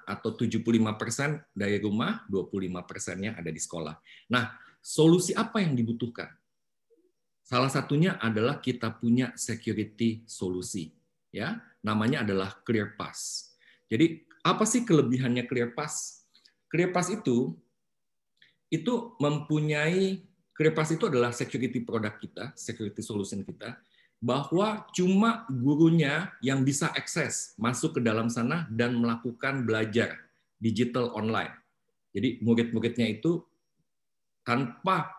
atau 75% dari rumah, 25%-nya ada di sekolah. Nah, solusi apa yang dibutuhkan? Salah satunya adalah kita punya security solusi, ya. Namanya adalah ClearPass. Jadi, apa sih kelebihannya ClearPass? ClearPass itu mempunyai ClearPass itu adalah security product kita, security solution kita, bahwa cuma gurunya yang bisa akses masuk ke dalam sana dan melakukan belajar digital online. Jadi murid-muridnya itu tanpa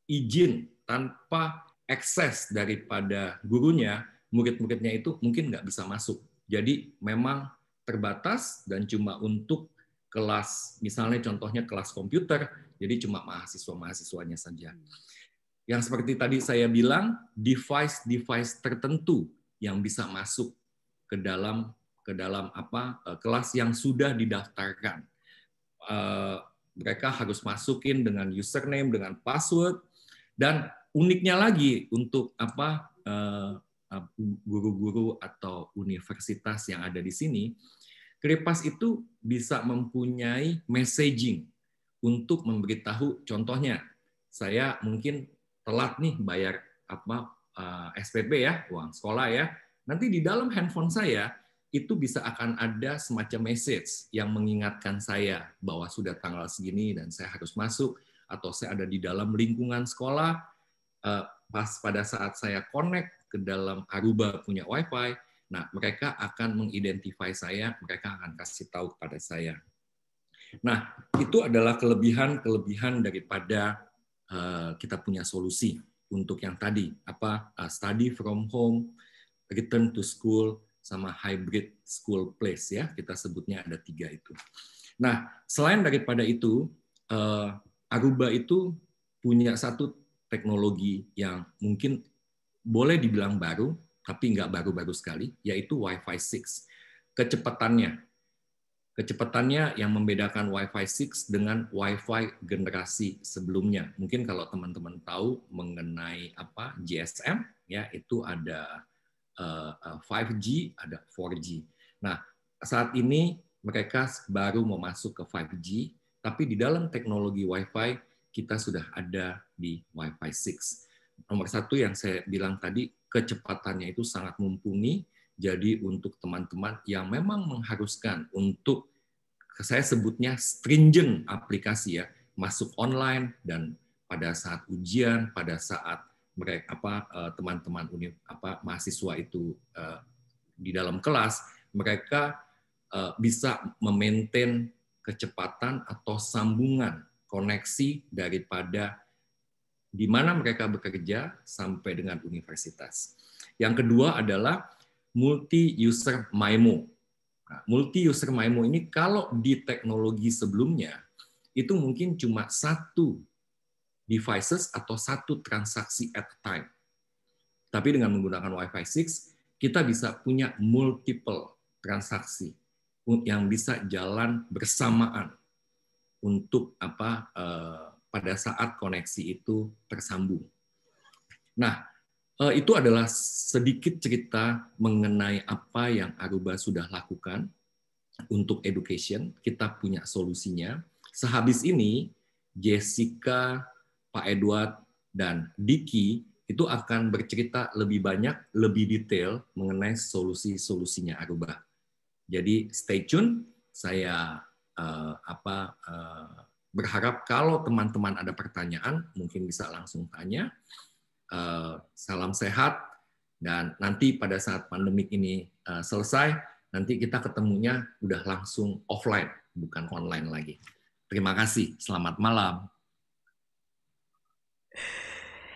izin, tanpa akses daripada gurunya, murid-muridnya itu mungkin nggak bisa masuk. Jadi memang terbatas dan cuma untuk kelas, misalnya contohnya kelas komputer, jadi cuma mahasiswa-mahasiswanya saja. Yang seperti tadi saya bilang, device-device tertentu yang bisa masuk ke dalam kelas yang sudah didaftarkan. Mereka harus masukin dengan username, dengan password, dan uniknya lagi untuk guru-guru atau universitas yang ada di sini, ClearPass itu bisa mempunyai messaging untuk memberitahu, contohnya saya mungkin telat nih bayar SPP ya, uang sekolah ya. Nanti di dalam handphone saya itu bisa akan ada semacam message yang mengingatkan saya bahwa sudah tanggal segini dan saya harus masuk, atau saya ada di dalam lingkungan sekolah. Pas pada saat saya connect ke dalam Aruba punya WiFi, nah mereka akan mengidentify saya, mereka akan kasih tahu kepada saya. Nah, itu adalah kelebihan daripada kita punya solusi untuk yang tadi, study from home, return to school, sama hybrid school place ya, kita sebutnya ada 3 itu. Nah, selain daripada itu, Aruba itu punya satu teknologi yang mungkin boleh dibilang baru, tapi nggak baru-baru sekali, yaitu Wi-Fi 6. Kecepatannya yang membedakan Wi-Fi 6 dengan Wi-Fi generasi sebelumnya. Mungkin kalau teman-teman tahu mengenai GSM, ya itu ada 5G, ada 4G. Nah, saat ini mereka baru mau masuk ke 5G, tapi di dalam teknologi Wi-Fi kita sudah ada di Wi-Fi 6. Nomor 1 yang saya bilang tadi, kecepatannya itu sangat mumpuni. Jadi untuk teman-teman yang memang mengharuskan untuk, saya sebutnya stringent aplikasi ya, masuk online, dan pada saat ujian, pada saat mereka teman-teman mahasiswa itu di dalam kelas, mereka bisa memaintain kecepatan atau sambungan koneksi daripada di mana mereka bekerja sampai dengan universitas. Yang kedua adalah multi-user MIMO. Nah, multi-user MIMO ini kalau di teknologi sebelumnya, itu mungkin cuma 1 devices atau 1 transaksi at a time. Tapi dengan menggunakan Wi-Fi 6, kita bisa punya multiple transaksi yang bisa jalan bersamaan untuk pada saat koneksi itu tersambung. Nah, itu adalah sedikit cerita mengenai apa yang Aruba sudah lakukan untuk education. Kita punya solusinya. Sehabis ini, Jessica, Pak Edward, dan Diki itu akan bercerita lebih banyak, lebih detail mengenai solusi-solusinya Aruba. Jadi stay tune. Saya berharap kalau teman-teman ada pertanyaan, mungkin bisa langsung tanya. Salam sehat, dan nanti pada saat pandemik ini selesai, nanti kita ketemunya udah langsung offline, bukan online lagi. Terima kasih, selamat malam.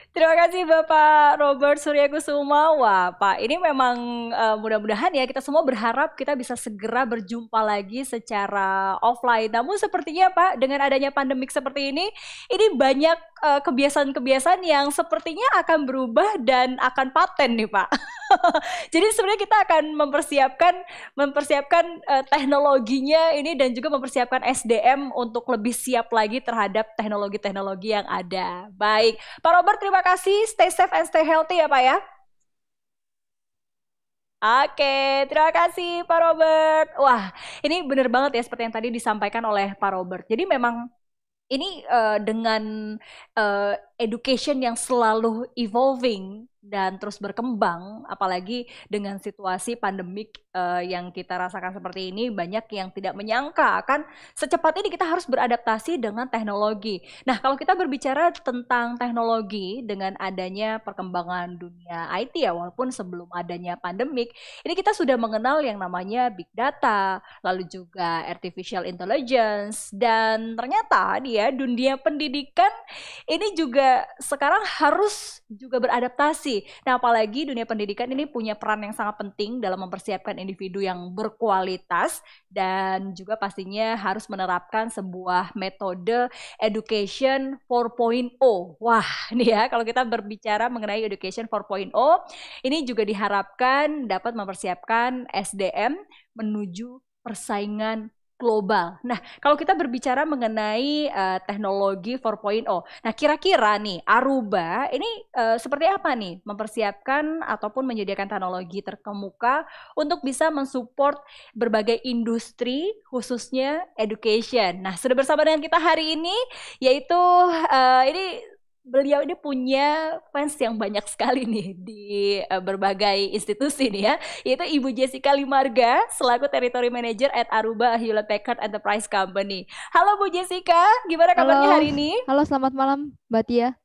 Terima kasih Bapak Robert Suryakusuma. Wah, Pak, ini memang mudah-mudahan ya kita semua berharap kita bisa segera berjumpa lagi secara offline. Namun sepertinya Pak, dengan adanya pandemik seperti ini banyak kebiasaan-kebiasaan yang sepertinya akan berubah dan akan paten nih Pak. Jadi sebenarnya kita akan mempersiapkan teknologinya ini dan juga mempersiapkan SDM untuk lebih siap lagi terhadap teknologi-teknologi yang ada. Baik, Pak Robert terima kasih. Stay safe and stay healthy ya Pak ya. Oke, terima kasih Pak Robert. Wah, ini benar banget ya seperti yang tadi disampaikan oleh Pak Robert. Jadi memang ini dengan education yang selalu evolving dan terus berkembang, apalagi dengan situasi pandemik yang kita rasakan seperti ini, banyak yang tidak menyangka akan secepat ini kita harus beradaptasi dengan teknologi. Nah, kalau kita berbicara tentang teknologi dengan adanya perkembangan dunia IT ya, walaupun sebelum adanya pandemik, ini kita sudah mengenal yang namanya big data, lalu juga artificial intelligence, dan ternyata dia dunia pendidikan ini juga sekarang harus juga beradaptasi. Nah, apalagi dunia pendidikan ini punya peran yang sangat penting dalam mempersiapkan individu yang berkualitas dan juga pastinya harus menerapkan sebuah metode education 4.0. Wah, ini ya kalau kita berbicara mengenai education 4.0, ini juga diharapkan dapat mempersiapkan SDM menuju persaingan global. Nah, kalau kita berbicara mengenai teknologi 4.0, nah kira-kira nih Aruba ini seperti apa nih mempersiapkan ataupun menyediakan teknologi terkemuka untuk bisa mensupport berbagai industri khususnya education. Nah, sudah bersama dengan kita hari ini yaitu ini beliau ini punya fans yang banyak sekali nih di berbagai institusi nih ya, yaitu Ibu Jessica Limarga selaku Territory Manager at Aruba Hewlett Packard Enterprise Company. Halo Bu Jessica, gimana kabarnya Halo, hari ini? halo selamat malam Mbak Tia.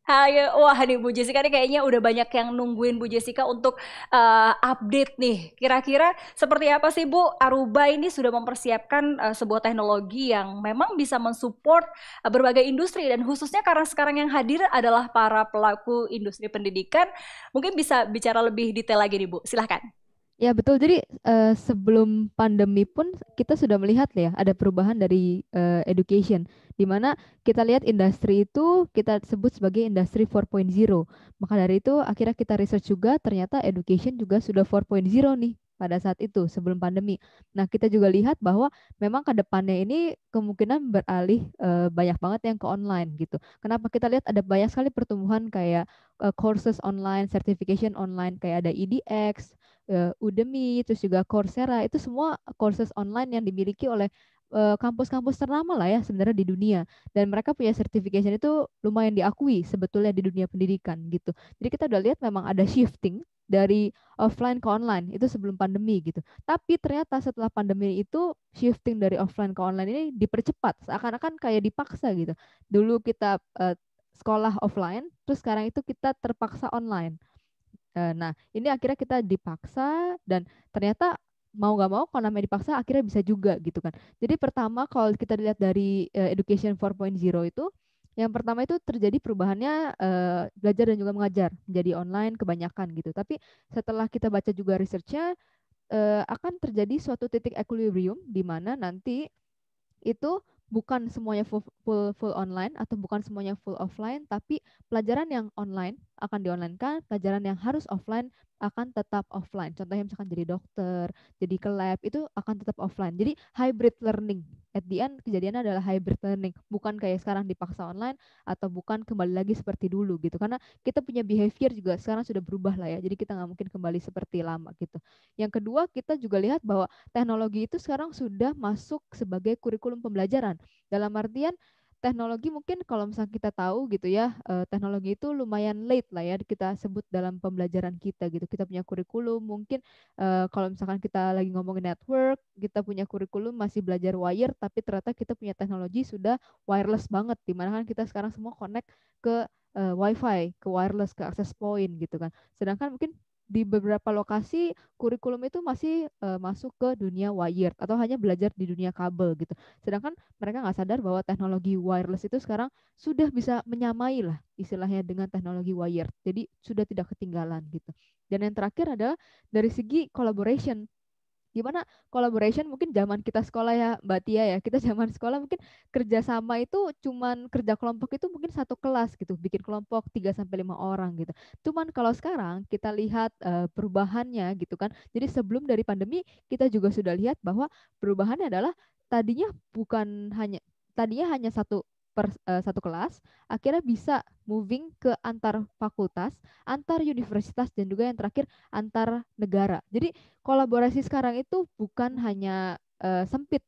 Hai, wah nih Bu Jessica nih kayaknya udah banyak yang nungguin Bu Jessica untuk update nih. Kira-kira seperti apa sih Bu Aruba ini sudah mempersiapkan sebuah teknologi yang memang bisa mensupport berbagai industri dan khususnya karena sekarang yang hadir adalah para pelaku industri pendidikan. Mungkin bisa bicara lebih detail lagi nih Bu. Silahkan. Ya betul, jadi sebelum pandemi pun kita sudah melihat ya ada perubahan dari education, di mana kita lihat industri itu kita sebut sebagai industri 4.0. Maka dari itu akhirnya kita research juga ternyata education juga sudah 4.0 nih pada saat itu sebelum pandemi. Nah kita juga lihat bahwa memang ke depannya ini kemungkinan beralih banyak banget yang ke online gitu. Kenapa kita lihat ada banyak sekali pertumbuhan kayak courses online, certification online, kayak ada EDX, Udemy, terus juga Coursera, itu semua courses online yang dimiliki oleh kampus-kampus ternama lah ya sebenarnya di dunia, dan mereka punya certification itu lumayan diakui sebetulnya di dunia pendidikan gitu. Jadi kita udah lihat memang ada shifting dari offline ke online itu sebelum pandemi gitu. Tapi ternyata setelah pandemi itu shifting dari offline ke online ini dipercepat, seakan-akan kayak dipaksa gitu. Dulu kita sekolah offline, terus sekarang itu kita terpaksa online. Nah, ini akhirnya kita dipaksa dan ternyata mau nggak mau kalau namanya dipaksa akhirnya bisa juga gitu kan. Jadi pertama kalau kita lihat dari Education 4.0 itu, yang pertama itu terjadi perubahannya belajar dan juga mengajar menjadi online kebanyakan gitu. Tapi setelah kita baca juga researchnya akan terjadi suatu titik equilibrium di mana nanti itu bukan semuanya full online atau bukan semuanya full offline, tapi pelajaran yang online akan di-online-kan, pelajaran yang harus offline akan tetap offline. Contohnya misalkan jadi dokter, jadi ke lab, itu akan tetap offline. Jadi hybrid learning. At the end kejadiannya adalah hybrid learning, bukan kayak sekarang dipaksa online atau bukan kembali lagi seperti dulu gitu. Karena kita punya behavior juga sekarang sudah berubah lah ya. Jadi kita nggak mungkin kembali seperti lama gitu. Yang kedua, kita juga lihat bahwa teknologi itu sekarang sudah masuk sebagai kurikulum pembelajaran. Dalam artian teknologi mungkin kalau misalnya kita tahu gitu ya, teknologi itu lumayan late lah ya kita sebut dalam pembelajaran kita gitu. Kita punya kurikulum mungkin kalau misalkan kita lagi ngomongin network, kita punya kurikulum masih belajar wire, tapi ternyata kita punya teknologi sudah wireless banget, dimana kan kita sekarang semua connect ke wifi, ke wireless, ke access point gitu kan. Sedangkan mungkin di beberapa lokasi kurikulum itu masih masuk ke dunia wired atau hanya belajar di dunia kabel gitu. Sedangkan mereka nggak sadar bahwa teknologi wireless itu sekarang sudah bisa menyamai lah istilahnya dengan teknologi wired. Jadi sudah tidak ketinggalan gitu. Dan yang terakhir adalah dari segi collaboration. Gimana collaboration mungkin zaman kita sekolah ya Mbak Tia ya, kita zaman sekolah mungkin kerjasama itu cuman kerja kelompok itu mungkin satu kelas gitu, bikin kelompok 3 sampai 5 orang gitu. Cuman kalau sekarang kita lihat perubahannya gitu kan, jadi sebelum dari pandemi kita juga sudah lihat bahwa perubahannya adalah tadinya bukan hanya tadinya hanya satu satu kelas, akhirnya bisa moving ke antar fakultas, antar universitas, dan juga yang terakhir antar negara. Jadi kolaborasi sekarang itu bukan hanya sempit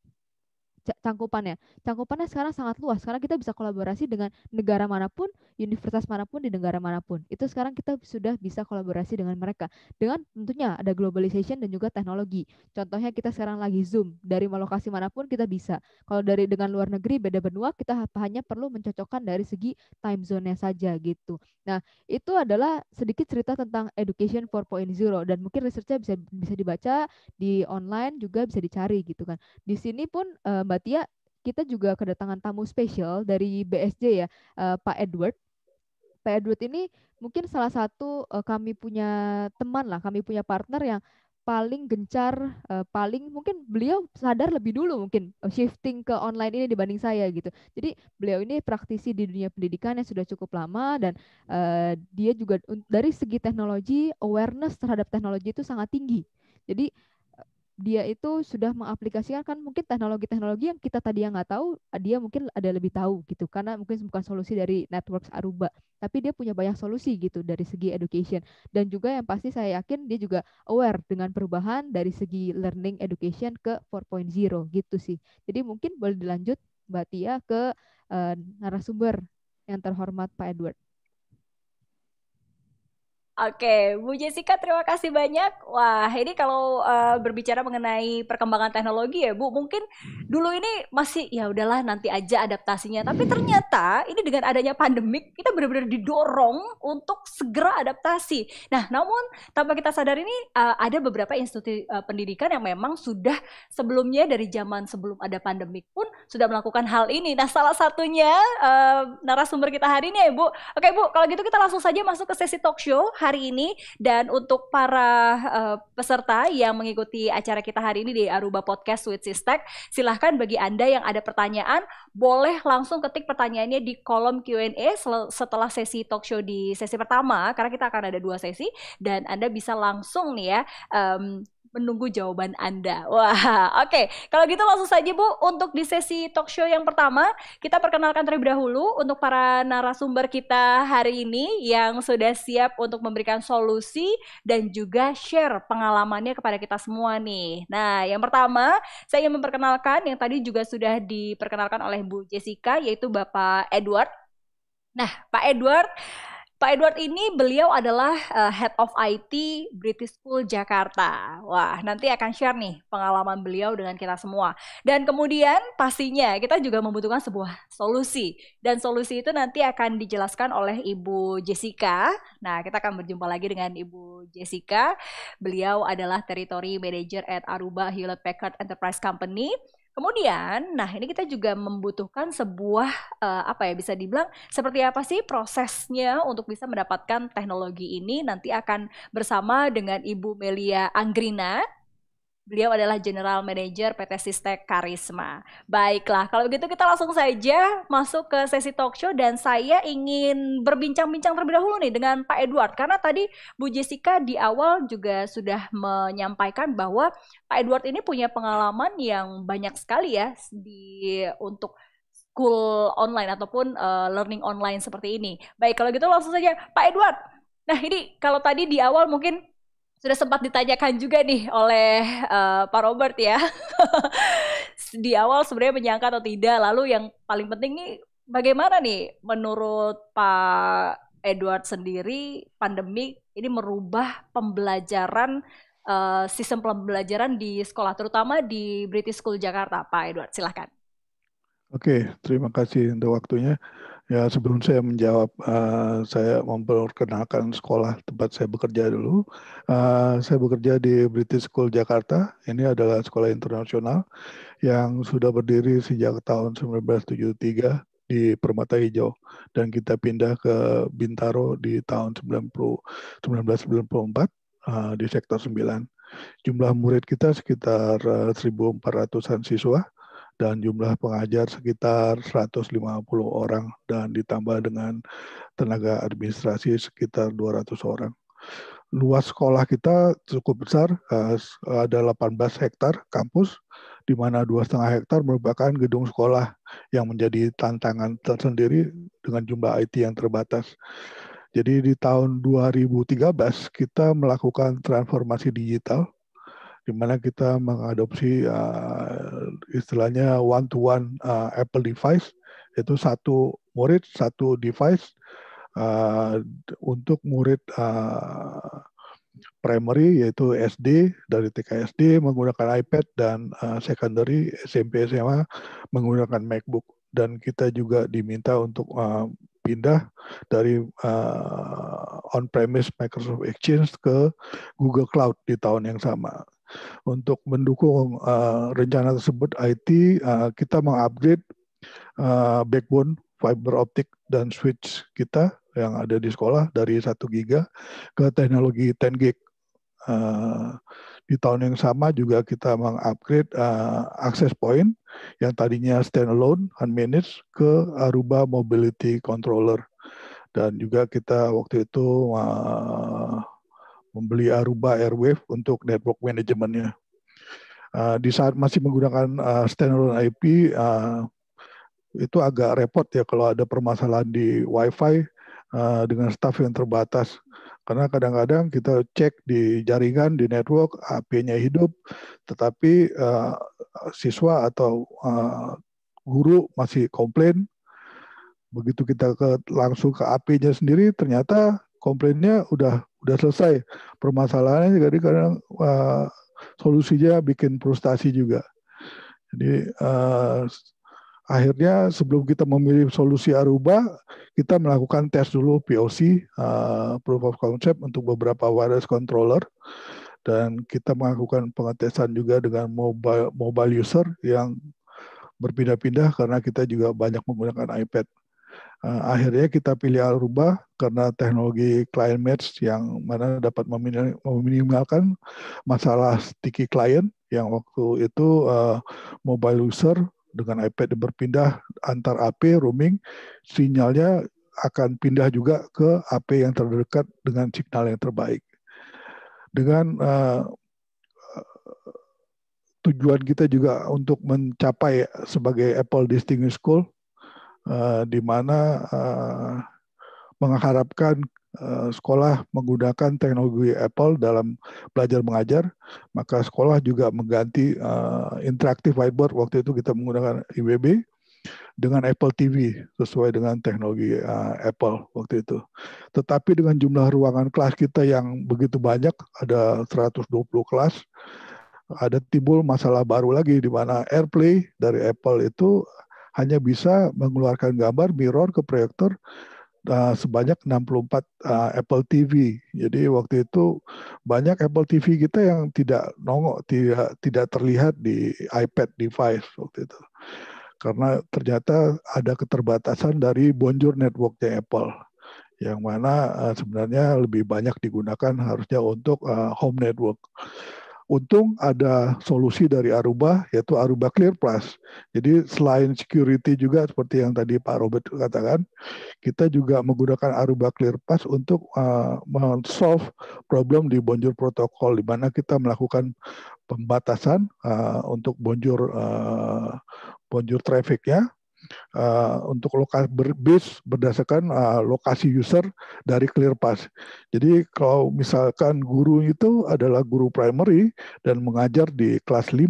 cangkupannya. Cangkupannya sekarang sangat luas. Sekarang kita bisa kolaborasi dengan negara manapun, universitas manapun di negara manapun. Itu sekarang kita sudah bisa kolaborasi dengan mereka. Dengan tentunya ada globalization dan juga teknologi. Contohnya kita sekarang lagi Zoom. Dari lokasi manapun kita bisa. Kalau dari dengan luar negeri beda benua, kita hanya perlu mencocokkan dari segi time zone-nya saja gitu. Nah, itu adalah sedikit cerita tentang Education 4.0 dan mungkin research-nya bisa dibaca di online juga bisa dicari gitu kan. Di sini pun Mbak Tia, kita juga kedatangan tamu spesial dari BSJ ya, Pak Edward. Pak Edward ini mungkin salah satu kami punya teman lah, kami punya partner yang paling gencar, paling mungkin beliau sadar lebih dulu mungkin shifting ke online ini dibanding saya gitu. Jadi beliau ini praktisi di dunia pendidikan yang sudah cukup lama dan dia juga dari segi teknologi, awareness terhadap teknologi itu sangat tinggi. Jadi dia itu sudah mengaplikasikan kan mungkin teknologi-teknologi yang kita tadi yang nggak tahu, dia mungkin ada lebih tahu gitu karena mungkin bukan solusi dari Networks Aruba, tapi dia punya banyak solusi gitu dari segi education dan juga yang pasti saya yakin dia juga aware dengan perubahan dari segi learning education ke 4.0 gitu sih. Jadi mungkin boleh dilanjut Mbak Tia ke narasumber yang terhormat Pak Edward. Oke, Bu Jessica terima kasih banyak. Wah, ini kalau berbicara mengenai perkembangan teknologi ya, Bu, mungkin dulu ini masih ya udahlah nanti aja adaptasinya. Tapi ternyata ini dengan adanya pandemik kita benar-benar didorong untuk segera adaptasi. Nah, namun tanpa kita sadar ini ada beberapa institusi pendidikan yang memang sudah sebelumnya dari zaman sebelum ada pandemik pun sudah melakukan hal ini. Nah, salah satunya narasumber kita hari ini ya, Bu. Oke, Bu, kalau gitu kita langsung saja masuk ke sesi talk show hari ini. Dan untuk para peserta yang mengikuti acara kita hari ini di Aruba Podcast with Sistek, silahkan bagi Anda yang ada pertanyaan, boleh langsung ketik pertanyaannya di kolom Q&A setelah sesi talk show di sesi pertama, karena kita akan ada 2 sesi, dan Anda bisa langsung nih ya menunggu jawaban Anda. Wah, oke. Kalau gitu langsung saja Bu, untuk di sesi talk show yang pertama, kita perkenalkan terlebih dahulu untuk para narasumber kita hari ini yang sudah siap untuk memberikan solusi dan juga share pengalamannya kepada kita semua nih. Nah, yang pertama, saya ingin memperkenalkan yang tadi juga sudah diperkenalkan oleh Bu Jessica, yaitu Bapak Edward. Nah, Pak Edward ini beliau adalah Head of IT British School Jakarta. Wah, nanti akan share nih pengalaman beliau dengan kita semua. Dan kemudian pastinya kita juga membutuhkan sebuah solusi. Dan solusi itu nanti akan dijelaskan oleh Ibu Jessica. Nah, kita akan berjumpa lagi dengan Ibu Jessica. Beliau adalah Territory Manager at Aruba Hewlett Packard Enterprise Company. Kemudian, nah ini kita juga membutuhkan sebuah bisa dibilang seperti apa sih prosesnya untuk bisa mendapatkan teknologi ini. Nanti akan bersama dengan Ibu Melia Anggrina. Beliau adalah General Manager PT Sistek Karisma. Baiklah, kalau begitu kita langsung saja masuk ke sesi talk show dan saya ingin berbincang-bincang terlebih dahulu nih dengan Pak Edward. Karena tadi Bu Jessica di awal juga sudah menyampaikan bahwa Pak Edward ini punya pengalaman yang banyak sekali ya untuk school online ataupun learning online seperti ini. Baik, kalau gitu langsung saja Pak Edward. Nah ini kalau tadi di awal mungkin sudah sempat ditanyakan juga nih oleh Pak Robert ya. Di awal sebenarnya menyangka atau tidak. Lalu yang paling penting nih bagaimana nih menurut Pak Edward sendiri pandemi ini merubah pembelajaran sistem pembelajaran di sekolah terutama di British School Jakarta. Pak Edward silahkan. Oke, terima kasih untuk waktunya. Ya, sebelum saya menjawab, saya memperkenalkan sekolah tempat saya bekerja dulu. Saya bekerja di British School Jakarta. Ini adalah sekolah internasional yang sudah berdiri sejak tahun 1973 di Permata Hijau. Dan kita pindah ke Bintaro di tahun 1994 di Sektor 9. Jumlah murid kita sekitar 1.400-an siswa. Dan jumlah pengajar sekitar 150 orang dan ditambah dengan tenaga administrasi sekitar 200 orang. Luas sekolah kita cukup besar, ada 18 hektar kampus di mana 2,5 hektar merupakan gedung sekolah yang menjadi tantangan tersendiri dengan jumlah IT yang terbatas. Jadi di tahun 2013 kita melakukan transformasi digital, di mana kita mengadopsi istilahnya one-to-one Apple device, yaitu satu murid, satu device untuk murid primary yaitu SD, dari TK SD menggunakan iPad, dan secondary SMP SMA menggunakan MacBook. Dan kita juga diminta untuk pindah dari on-premise Microsoft Exchange ke Google Cloud di tahun yang sama. Untuk mendukung rencana tersebut IT, kita mengupgrade backbone fiber optik dan switch kita yang ada di sekolah dari 1 giga ke teknologi 10 gig. Di tahun yang sama juga kita mengupgrade access point yang tadinya standalone unmanaged ke Aruba Mobility Controller. Dan juga kita waktu itu membeli Aruba Airwave untuk network manajemennya. Di saat masih menggunakan standalone IP, itu agak repot ya kalau ada permasalahan di Wi-Fi dengan staf yang terbatas. Karena kadang-kadang kita cek di jaringan, di network, AP-nya hidup, tetapi siswa atau guru masih komplain. Begitu kita langsung ke AP-nya sendiri, ternyata komplainnya udah selesai. Permasalahannya jadi kadang solusinya bikin frustasi juga. Jadi akhirnya sebelum kita memilih solusi Aruba, kita melakukan tes dulu POC, proof of concept, untuk beberapa wireless controller. Dan kita melakukan pengetesan juga dengan mobile user yang berpindah-pindah karena kita juga banyak menggunakan iPad. Akhirnya kita pilih Aruba karena teknologi client match yang mana dapat meminimalkan masalah sticky client yang waktu itu mobile user dengan iPad berpindah antar AP roaming, sinyalnya akan pindah juga ke AP yang terdekat dengan signal yang terbaik. Dengan tujuan kita juga untuk mencapai sebagai Apple Distinguished School, di mana mengharapkan sekolah menggunakan teknologi Apple dalam belajar mengajar, maka sekolah juga mengganti interactive whiteboard. Waktu itu kita menggunakan IWB dengan Apple TV sesuai dengan teknologi Apple waktu itu. Tetapi dengan jumlah ruangan kelas kita yang begitu banyak, ada 120 kelas, ada timbul masalah baru lagi di mana AirPlay dari Apple itu hanya bisa mengeluarkan gambar mirror ke proyektor sebanyak 64 Apple TV. Jadi waktu itu banyak Apple TV kita yang tidak nongol, tidak terlihat di iPad device waktu itu. Karena ternyata ada keterbatasan dari Bonjour networknya Apple, yang mana sebenarnya lebih banyak digunakan harusnya untuk home network. Untung ada solusi dari Aruba, yaitu Aruba Clear Plus. Jadi selain security juga seperti yang tadi Pak Robert katakan, kita juga menggunakan Aruba Clear Plus untuk men-solve problem di Bonjour protokol, di mana kita melakukan pembatasan untuk Bonjour traffic-nya, untuk lokasi berdasarkan lokasi user dari ClearPass. Jadi kalau misalkan guru itu adalah guru primary dan mengajar di kelas 5,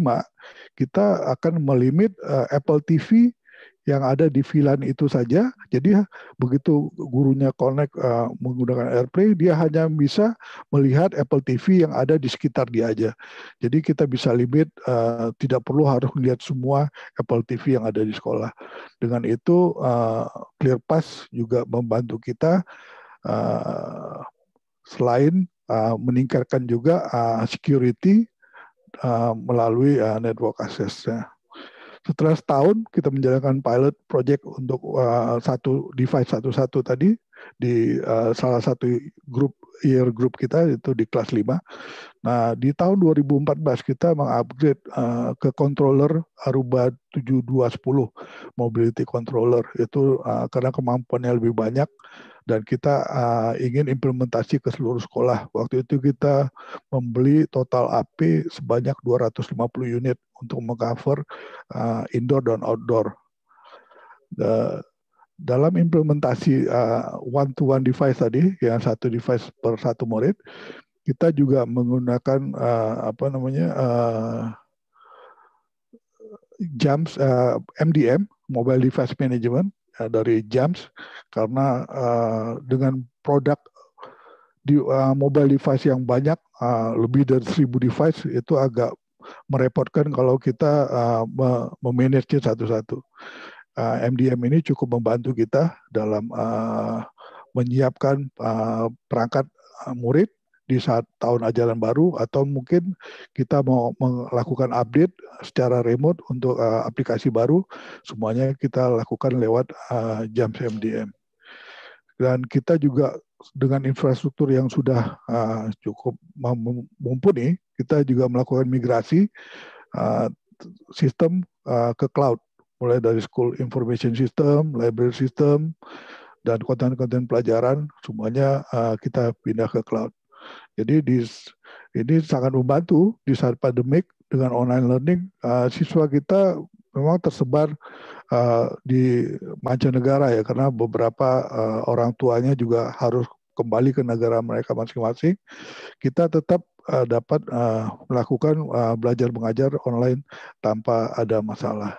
kita akan melimit Apple TV yang ada di VLAN itu saja. Jadi begitu gurunya connect menggunakan AirPlay, dia hanya bisa melihat Apple TV yang ada di sekitar dia aja. Jadi kita bisa limit, tidak perlu harus melihat semua Apple TV yang ada di sekolah. Dengan itu ClearPass juga membantu kita selain meningkatkan juga security melalui network access-nya. Setelah setahun kita menjalankan pilot project untuk satu device satu-satu tadi di salah satu year group kita, itu di kelas 5. Nah, di tahun 2014 kita mengupgrade ke controller Aruba 7210 mobility controller. Itu karena kemampuannya lebih banyak dan kita ingin implementasi ke seluruh sekolah. Waktu itu kita membeli total AP sebanyak 250 unit untuk mengcover indoor dan outdoor. Dalam implementasi one-to-one device tadi, yang satu device per satu murid, kita juga menggunakan JAMS, MDM, Mobile Device Management, dari JAMS, karena dengan produk mobile device yang banyak, lebih dari 1000 device, itu agak merepotkan kalau kita memanage satu-satu. MDM ini cukup membantu kita dalam menyiapkan perangkat murid di saat tahun ajaran baru, atau mungkin kita mau melakukan update secara remote untuk aplikasi baru, semuanya kita lakukan lewat JAMS MDM. Dan kita juga dengan infrastruktur yang sudah cukup mumpuni, kita juga melakukan migrasi sistem ke cloud, mulai dari school information system, library system, dan konten-konten pelajaran, semuanya kita pindah ke cloud. Jadi ini sangat membantu di saat pandemik. Dengan online learning, siswa kita memang tersebar di mancanegara ya, karena beberapa orang tuanya juga harus kembali ke negara mereka masing-masing. Kita tetap dapat melakukan belajar mengajar online tanpa ada masalah.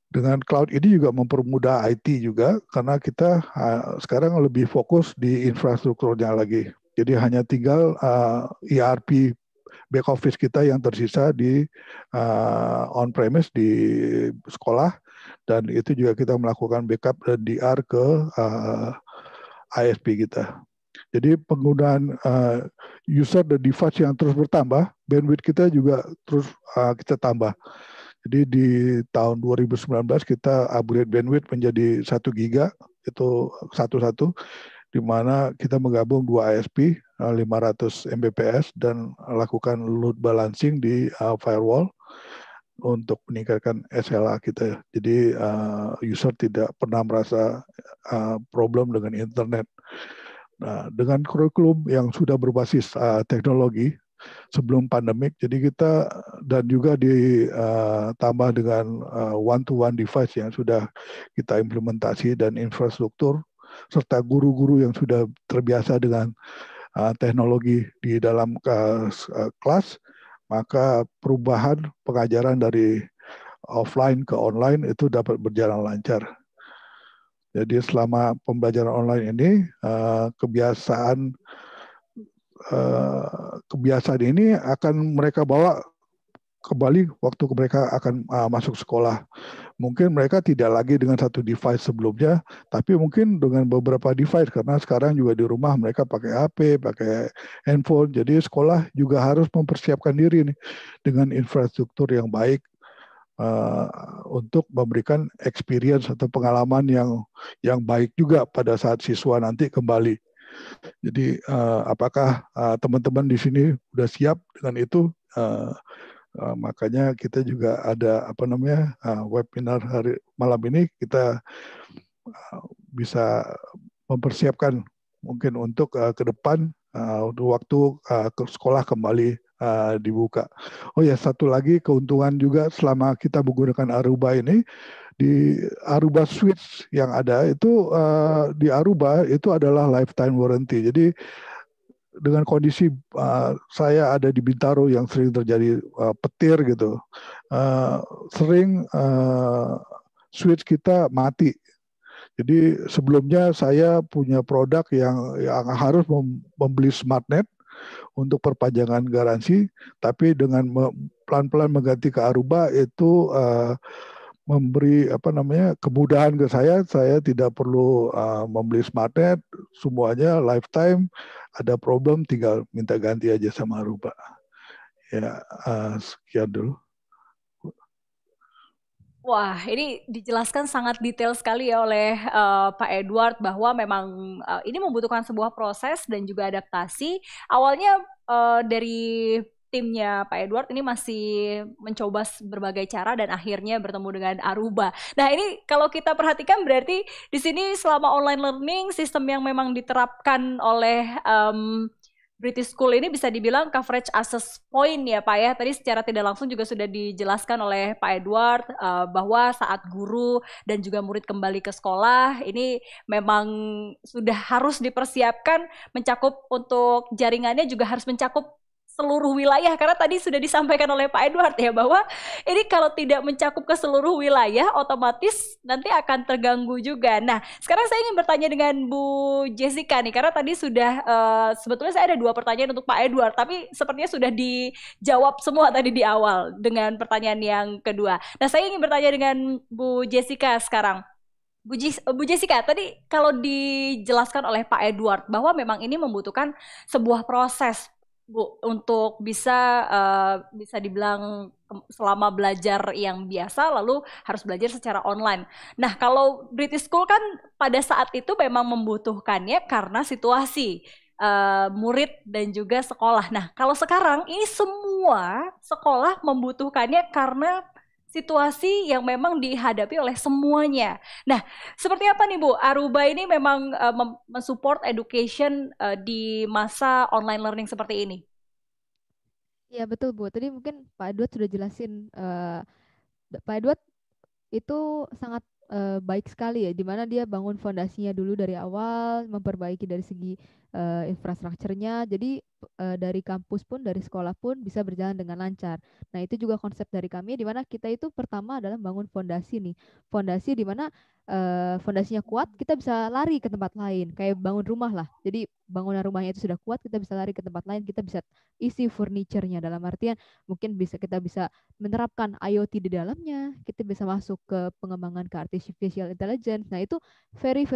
Dengan cloud ini juga mempermudah IT juga, karena kita sekarang lebih fokus di infrastrukturnya lagi. Jadi hanya tinggal ERP back office kita yang tersisa di on-premise di sekolah, dan itu juga kita melakukan backup dan DR ke ISP kita. Jadi penggunaan user dan device yang terus bertambah, bandwidth kita juga terus kita tambah. Jadi di tahun 2019 kita upgrade bandwidth menjadi 1 giga, itu satu-satu, di mana kita menggabung 2 ISP 500 Mbps dan lakukan load balancing di firewall untuk meningkatkan SLA kita. Jadi user tidak pernah merasa problem dengan internet. Nah, dengan kurikulum yang sudah berbasis teknologi sebelum pandemik, jadi kita dan juga ditambah dengan one-to-one device yang sudah kita implementasi dan infrastruktur, serta guru-guru yang sudah terbiasa dengan teknologi di dalam kelas, maka perubahan pengajaran dari offline ke online itu dapat berjalan lancar. Jadi selama pembelajaran online ini, kebiasaan ini akan mereka bawa kembali waktu mereka akan masuk sekolah. Mungkin mereka tidak lagi dengan satu device sebelumnya, tapi mungkin dengan beberapa device, karena sekarang juga di rumah mereka pakai HP, pakai handphone. Jadi sekolah juga harus mempersiapkan diri nih dengan infrastruktur yang baik untuk memberikan experience atau pengalaman yang baik juga pada saat siswa nanti kembali. Jadi apakah teman-teman di sini sudah siap dengan itu? Makanya kita juga ada webinar malam ini, kita bisa mempersiapkan mungkin untuk ke depan waktu ke sekolah kembali dibuka. Oh ya, satu lagi keuntungan juga selama kita menggunakan Aruba ini, di Aruba Switch yang ada itu, di Aruba itu adalah lifetime warranty. Jadi dengan kondisi saya ada di Bintaro yang sering terjadi petir gitu, sering switch kita mati. Jadi sebelumnya saya punya produk yang harus membeli SmartNet untuk perpanjangan garansi, tapi dengan pelan-pelan mengganti ke Aruba itu memberi kemudahan ke saya tidak perlu membeli SmartNet, semuanya lifetime. Ada problem tinggal minta ganti aja sama Aruba. Ya, sekian dulu. Wah, ini dijelaskan sangat detail sekali ya oleh Pak Edward, bahwa memang ini membutuhkan sebuah proses dan juga adaptasi. Awalnya dari timnya Pak Edward ini masih mencoba berbagai cara dan akhirnya bertemu dengan Aruba. Nah, ini kalau kita perhatikan berarti di sini selama online learning, sistem yang memang diterapkan oleh British School ini bisa dibilang coverage access point ya Pak ya. Tadi secara tidak langsung juga sudah dijelaskan oleh Pak Edward bahwa saat guru dan juga murid kembali ke sekolah ini memang sudah harus dipersiapkan mencakup untuk jaringannya juga harus mencakup seluruh wilayah karena tadi sudah disampaikan oleh Pak Edward ya bahwa ini kalau tidak mencakup ke seluruh wilayah otomatis nanti akan terganggu juga. Nah, sekarang saya ingin bertanya dengan Bu Jessica nih karena tadi sudah sebetulnya saya ada 2 pertanyaan untuk Pak Edward tapi sepertinya sudah dijawab semua tadi di awal dengan pertanyaan yang kedua. Nah, saya ingin bertanya dengan Bu Jessica sekarang. Bu Jessica, tadi kalau dijelaskan oleh Pak Edward bahwa memang ini membutuhkan sebuah proses Bu, untuk bisa dibilang selama belajar yang biasa lalu harus belajar secara online. Nah, kalau British School kan pada saat itu memang membutuhkannya karena situasi murid dan juga sekolah. Nah, kalau sekarang ini semua sekolah membutuhkannya karena situasi yang memang dihadapi oleh semuanya. Nah, seperti apa nih Bu? Aruba ini memang mensupport education di masa online learning seperti ini. Iya betul Bu. Tadi mungkin Pak Edward sudah jelasin. Pak Edward itu sangat baik sekali ya, di mana dia bangun fondasinya dulu dari awal, memperbaiki dari segi infrastrukturnya. Jadi dari kampus pun, dari sekolah pun bisa berjalan dengan lancar. Nah itu juga konsep dari kami, di mana kita itu pertama adalah bangun fondasi nih, fondasi di mana fondasinya kuat, kita bisa lari ke tempat lain, kayak bangun rumah lah. Jadi bangunan rumahnya itu sudah kuat, kita bisa lari ke tempat lain, kita bisa isi furniture-nya dalam artian mungkin kita bisa menerapkan IoT di dalamnya, kita bisa masuk ke pengembangan ke artificial intelligence. Nah, itu very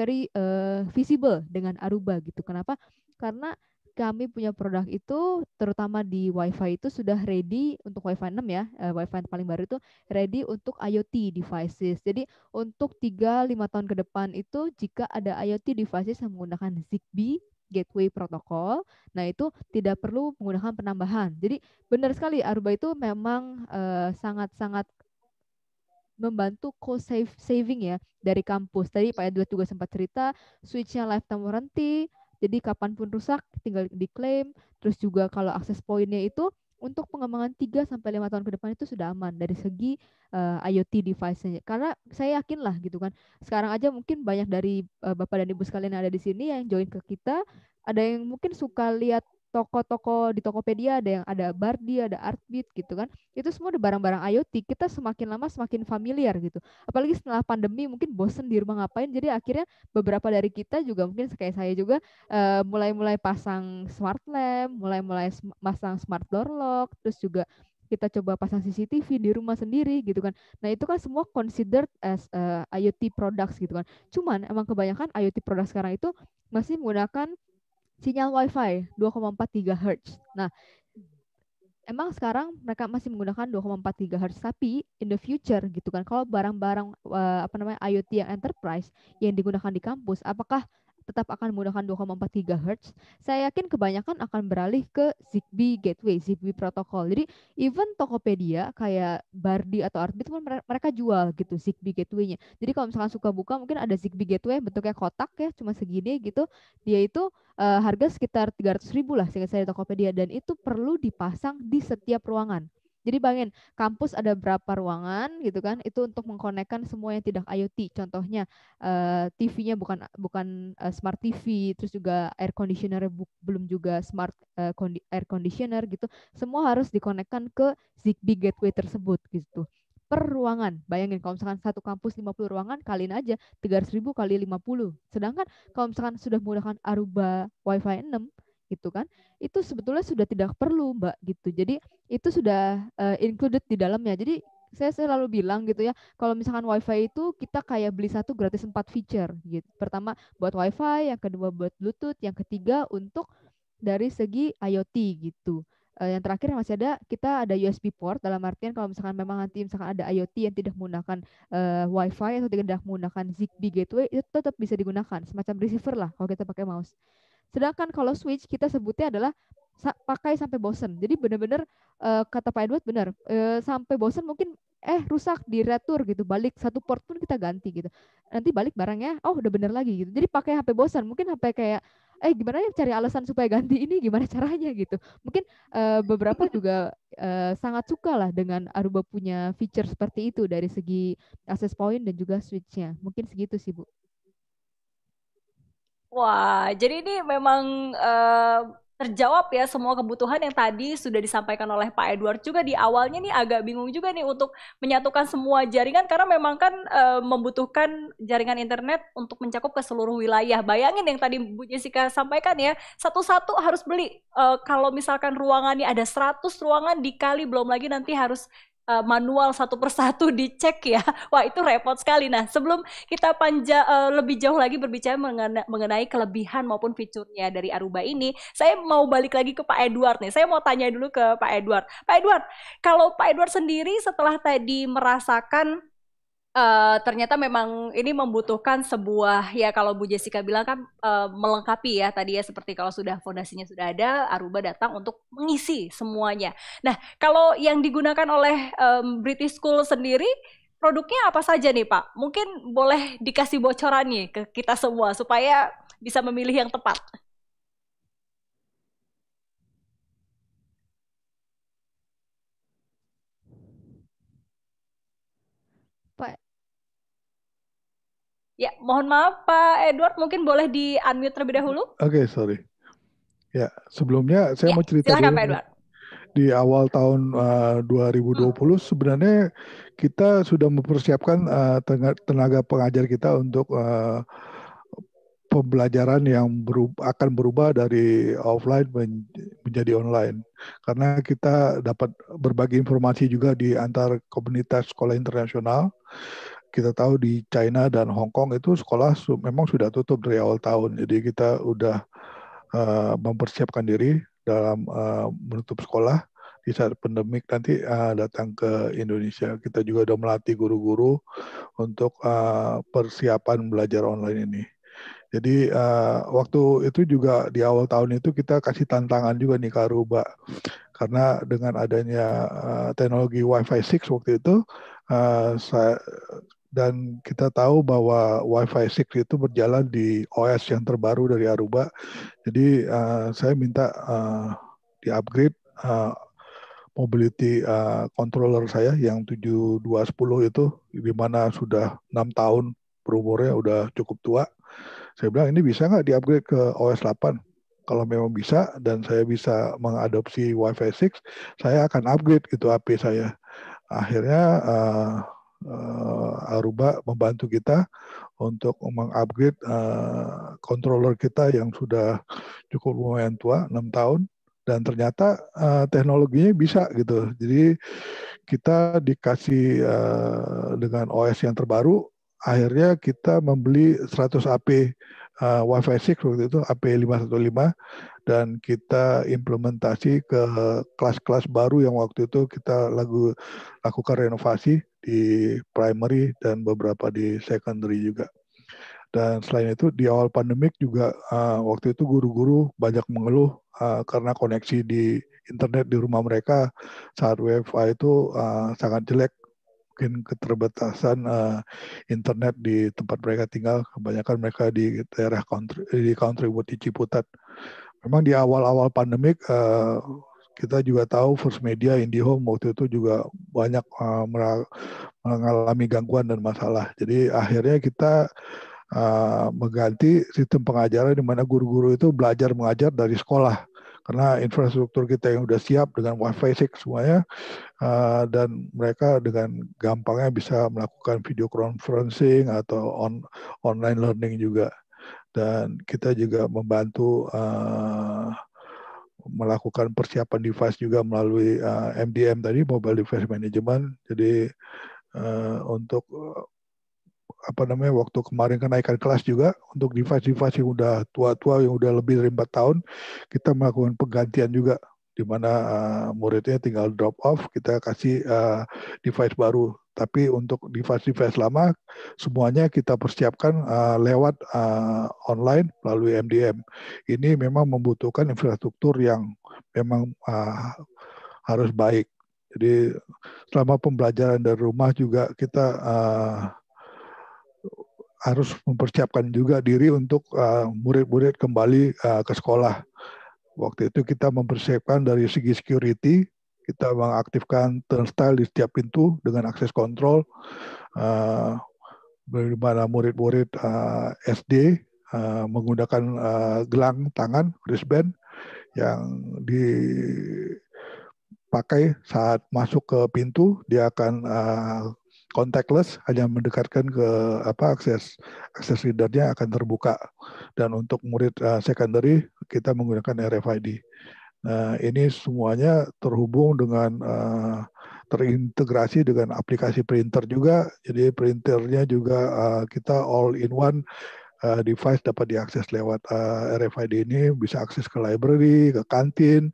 visible dengan Aruba gitu. Kenapa? Karena kami punya produk itu terutama di WiFi itu sudah ready untuk WiFi 6 ya. WiFi yang paling baru itu ready untuk IoT devices. Jadi untuk 3-5 tahun ke depan itu jika ada IoT devices yang menggunakan Zigbee gateway protokol, nah itu tidak perlu menggunakan penambahan. Jadi benar sekali Aruba itu memang sangat-sangat membantu cost saving ya dari kampus. Tadi Pak Edward juga sempat cerita switch-nya lifetime warranty, jadi kapanpun rusak tinggal diklaim. Terus juga kalau akses poinnya itu untuk pengembangan 3-5 tahun ke depan itu sudah aman dari segi IoT device-nya. Karena saya yakin lah gitu kan. Sekarang aja mungkin banyak dari Bapak dan Ibu sekalian yang ada di sini yang join ke kita, ada yang mungkin suka lihat toko-toko di Tokopedia, ada yang ada Bardi, ada Artbeat gitu kan. Itu semua ada barang-barang IoT. Kita semakin lama semakin familiar gitu. Apalagi setelah pandemi mungkin bosen di rumah ngapain. Jadi akhirnya beberapa dari kita juga mungkin kayak saya juga mulai-mulai pasang smart lamp, mulai-mulai pasang smart door lock, terus juga kita coba pasang CCTV di rumah sendiri gitu kan. Nah itu kan semua considered as IoT products gitu kan. Cuman emang kebanyakan IoT product sekarang itu masih menggunakan sinyal Wi-Fi 2,4 GHz. Nah, emang sekarang mereka masih menggunakan 2,4 GHz, tapi in the future gitu kan, kalau barang-barang IoT yang enterprise yang digunakan di kampus, apakah tetap akan menggunakan 2,4 GHz? Saya yakin kebanyakan akan beralih ke Zigbee gateway, Zigbee protokol. Jadi even Tokopedia kayak Bardi atau Artbeat pun mereka jual gitu Zigbee gateway-nya. Jadi kalau misalkan suka buka mungkin ada Zigbee gateway bentuknya kotak ya, cuma segini gitu. Dia itu harga sekitar 300.000 lah seingat saya di Tokopedia, dan itu perlu dipasang di setiap ruangan. Jadi bayangin, kampus ada berapa ruangan gitu kan, itu untuk mengkonekkan semua yang tidak IoT. Contohnya TV-nya bukan smart TV, terus juga air conditioner belum juga smart air conditioner gitu. Semua harus dikonekkan ke Zigbee gateway tersebut gitu. Per ruangan. Bayangin kalau misalkan satu kampus 50 ruangan, kaliin aja 300.000 kali 50. Sedangkan kalau misalkan sudah menggunakan Aruba Wi-Fi 6 gitu kan, itu sebetulnya sudah tidak perlu Mbak gitu. Jadi itu sudah included di dalamnya. Jadi saya selalu bilang gitu ya, kalau misalkan WiFi itu kita kayak beli satu gratis 4 feature gitu. Pertama buat WiFi, yang kedua buat Bluetooth, yang ketiga untuk dari segi IoT gitu. Yang terakhir masih ada, kita ada USB port, dalam artian kalau misalkan memang nanti misalkan ada IoT yang tidak menggunakan WiFi atau tidak menggunakan Zigbee gateway, itu tetap bisa digunakan semacam receiver lah kalau kita pakai mouse. Sedangkan kalau switch kita sebutnya adalah pakai sampai bosen. Jadi benar-benar kata Pak Edward benar, sampai bosen mungkin rusak di retur gitu, balik satu port pun kita ganti gitu. Nanti balik barangnya, oh udah bener lagi gitu. Jadi pakai HP bosan, mungkin HP kayak gimana ya cari alasan supaya ganti ini, gimana caranya gitu. Mungkin beberapa juga sangat suka lah dengan Aruba punya feature seperti itu dari segi access point dan juga switch-nya. Mungkin segitu sih, Bu. Wah, jadi ini memang terjawab ya semua kebutuhan yang tadi sudah disampaikan oleh Pak Edward juga di awalnya nih agak bingung juga nih untuk menyatukan semua jaringan karena memang kan membutuhkan jaringan internet untuk mencakup ke seluruh wilayah. Bayangin yang tadi Bu Jessica sampaikan ya, satu-satu harus beli. Kalau misalkan ruangannya ada 100 ruangan dikali belum lagi nanti harus manual satu persatu dicek ya. Wah, itu repot sekali. Nah, sebelum kita lebih jauh lagi berbicara mengenai kelebihan maupun fiturnya dari Aruba ini, saya mau balik lagi ke Pak Edward nih. Saya mau tanya dulu ke Pak Edward. Pak Edward, kalau Pak Edward sendiri setelah tadi merasakan ternyata memang ini membutuhkan sebuah, ya kalau Bu Jessica bilang kan melengkapi ya tadi ya, seperti kalau sudah fondasinya sudah ada, Aruba datang untuk mengisi semuanya. Nah, kalau yang digunakan oleh British School sendiri, produknya apa saja nih Pak? Mungkin boleh dikasih bocoran nih ke kita semua supaya bisa memilih yang tepat. Pak, Ya, mohon maaf Pak Edward, mungkin boleh di-unmute terlebih dahulu. Oke, sorry. Ya, sebelumnya saya Ya, mau cerita silakan dulu Pak nih. Edward. Di awal tahun 2020 sebenarnya kita sudah mempersiapkan tenaga pengajar kita untuk pembelajaran yang akan berubah dari offline menjadi online. Karena kita dapat berbagi informasi juga di antar komunitas sekolah internasional. Kita tahu di China dan Hong Kong itu sekolah memang sudah tutup dari awal tahun. Jadi kita udah mempersiapkan diri dalam menutup sekolah di saat pandemik nanti datang ke Indonesia. Kita juga udah melatih guru-guru untuk persiapan belajar online ini. Jadi waktu itu juga di awal tahun itu kita kasih tantangan juga nih ke Aruba. Karena dengan adanya teknologi Wi-Fi 6 waktu itu, dan kita tahu bahwa Wi-Fi 6 itu berjalan di OS yang terbaru dari Aruba. Jadi saya minta di-upgrade mobility controller saya yang 7210 itu, di mana sudah 6 tahun berumurnya, udah cukup tua. Saya bilang ini bisa nggak di-upgrade ke OS 8? Kalau memang bisa dan saya bisa mengadopsi Wi-Fi 6, saya akan upgrade itu HP saya. Akhirnya Aruba membantu kita untuk mengupgrade controller kita yang sudah cukup lumayan tua, 6 tahun. Dan ternyata teknologinya bisa gitu. Jadi kita dikasih dengan OS yang terbaru, akhirnya kita membeli 100 AP Wi-Fi 6 waktu itu, AP 515, dan kita implementasi ke kelas-kelas baru yang waktu itu kita lakukan renovasi di primary dan beberapa di secondary juga. Dan selain itu di awal pandemik juga waktu itu guru-guru banyak mengeluh karena koneksi di internet di rumah mereka saat WiFi itu sangat jelek. Mungkin keterbatasan internet di tempat mereka tinggal, kebanyakan mereka di daerah country buat di Ciputat. Memang di awal-awal pandemik kita juga tahu First Media, IndiHome waktu itu juga banyak mengalami gangguan dan masalah. Jadi akhirnya kita mengganti sistem pengajaran di mana guru-guru itu belajar mengajar dari sekolah. Karena infrastruktur kita yang sudah siap dengan Wi-Fi 6 semuanya, dan mereka dengan gampangnya bisa melakukan video conferencing atau online learning juga. Dan kita juga membantu melakukan persiapan device juga melalui MDM tadi, Mobile Device Management. Jadi untuk waktu kemarin kenaikan kelas juga untuk device-device yang udah tua-tua, yang udah lebih dari 4 tahun, kita melakukan penggantian juga, di mana muridnya tinggal drop off, kita kasih device baru Tapi untuk device-device lama, semuanya kita persiapkan lewat online melalui MDM. Ini memang membutuhkan infrastruktur yang memang harus baik. Jadi selama pembelajaran dari rumah juga kita harus mempersiapkan juga diri untuk murid-murid kembali ke sekolah. Waktu itu kita mempersiapkan dari segi security, kita mengaktifkan turnstile di setiap pintu dengan akses kontrol, di mana murid-murid SD menggunakan gelang tangan, wristband, yang dipakai saat masuk ke pintu. Dia akan contactless, hanya mendekatkan ke akses readernya akan terbuka. Dan untuk murid secondary kita menggunakan RFID. Nah, ini semuanya terhubung dengan terintegrasi dengan aplikasi printer juga. Jadi printernya juga kita all in one device dapat diakses lewat RFID ini, bisa akses ke library, ke kantin,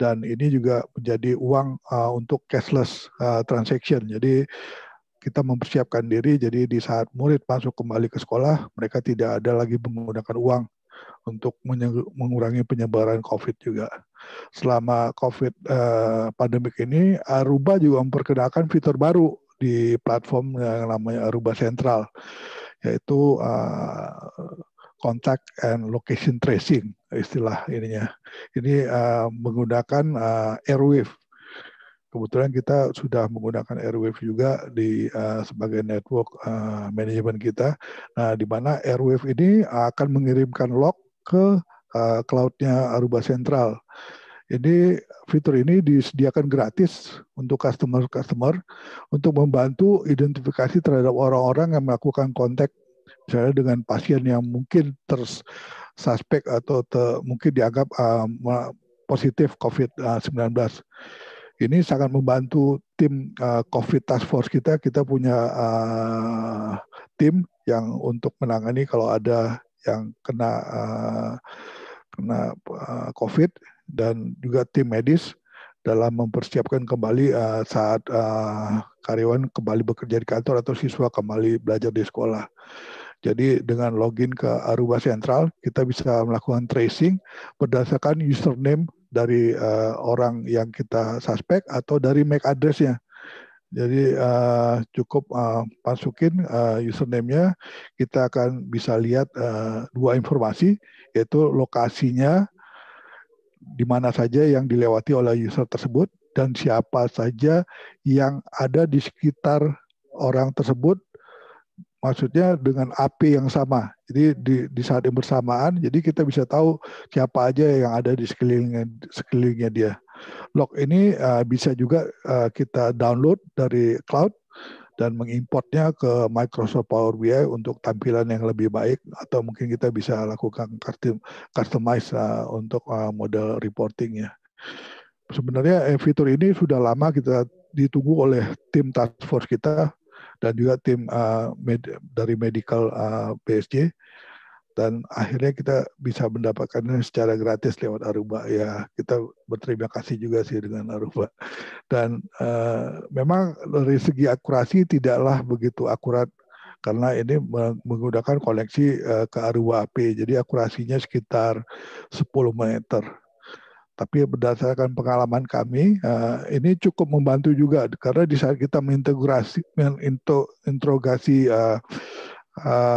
dan ini juga menjadi uang untuk cashless transaction. Jadi kita mempersiapkan diri, jadi di saat murid masuk kembali ke sekolah, mereka tidak ada lagi menggunakan uang untuk mengurangi penyebaran COVID juga. Selama COVID pandemik ini, Aruba juga memperkenalkan fitur baru di platform yang namanya Aruba Central, yaitu contact and location tracing, istilah ininya. Ini menggunakan Airwave. Kebetulan kita sudah menggunakan Airwave juga di sebagai network manajemen kita, di mana Airwave ini akan mengirimkan log ke cloud-nya Aruba Central. Ini fitur ini disediakan gratis untuk customer untuk membantu identifikasi terhadap orang-orang yang melakukan kontak, misalnya dengan pasien yang mungkin tersuspek atau mungkin dianggap positif COVID-19. Ini sangat membantu tim COVID Task Force kita. Kita punya tim yang untuk menangani kalau ada yang kena COVID, dan juga tim medis dalam mempersiapkan kembali saat karyawan kembali bekerja di kantor atau siswa kembali belajar di sekolah. Jadi dengan login ke Aruba Central, kita bisa melakukan tracing berdasarkan username dari orang yang kita suspek atau dari MAC address-nya. Jadi cukup masukin username-nya, kita akan bisa lihat dua informasi, yaitu lokasinya, di mana saja yang dilewati oleh user tersebut, dan siapa saja yang ada di sekitar orang tersebut, maksudnya dengan AP yang sama. Jadi di saat yang bersamaan, jadi kita bisa tahu siapa aja yang ada di sekelilingnya dia. Log ini bisa juga kita download dari cloud dan mengimportnya ke Microsoft Power BI untuk tampilan yang lebih baik, atau mungkin kita bisa lakukan customize untuk model reportingnya. Sebenarnya fitur ini sudah lama kita ditunggu oleh tim task force kita dan juga tim dari medical PSG, dan akhirnya kita bisa mendapatkannya secara gratis lewat Aruba. Ya, kita berterima kasih juga sih dengan Aruba. Dan memang dari segi akurasi tidaklah begitu akurat, karena ini menggunakan koneksi ke Aruba AP, jadi akurasinya sekitar 10 meter. Tapi berdasarkan pengalaman kami, ini cukup membantu juga, karena di saat kita menginterogasi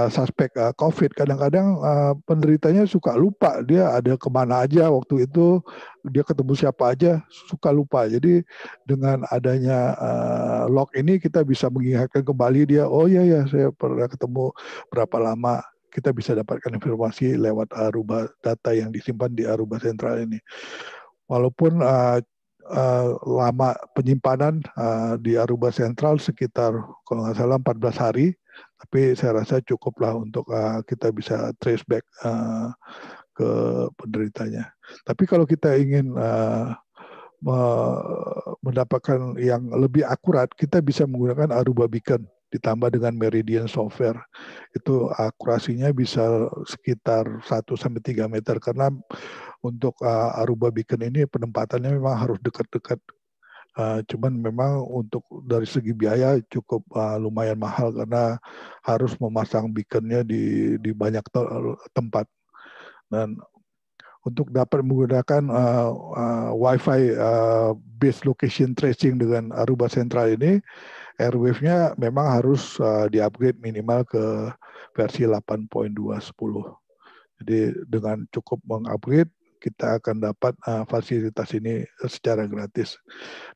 suspek COVID, kadang-kadang penderitanya suka lupa dia ada kemana aja waktu itu, dia ketemu siapa aja, suka lupa. Jadi dengan adanya log ini kita bisa mengingatkan kembali dia, oh iya saya pernah ketemu berapa lama. Kita bisa dapatkan informasi lewat Aruba, data yang disimpan di Aruba Central ini. Walaupun lama penyimpanan di Aruba Central sekitar kalau nggak salah 14 hari, tapi saya rasa cukuplah untuk kita bisa trace back ke penderitanya. Tapi kalau kita ingin mendapatkan yang lebih akurat, kita bisa menggunakan Aruba Beacon ditambah dengan Meridian software. Itu akurasinya bisa sekitar 1-3 meter, karena untuk Aruba Beacon ini penempatannya memang harus dekat-dekat Cuman memang untuk dari segi biaya cukup lumayan mahal karena harus memasang beaconnya di banyak tempat. Dan untuk dapat menggunakan Wi-Fi base location tracing dengan Aruba Central ini, Airwave-nya memang harus di-upgrade minimal ke versi 8.2.10. Jadi dengan cukup mengupgrade, kita akan dapat fasilitas ini secara gratis.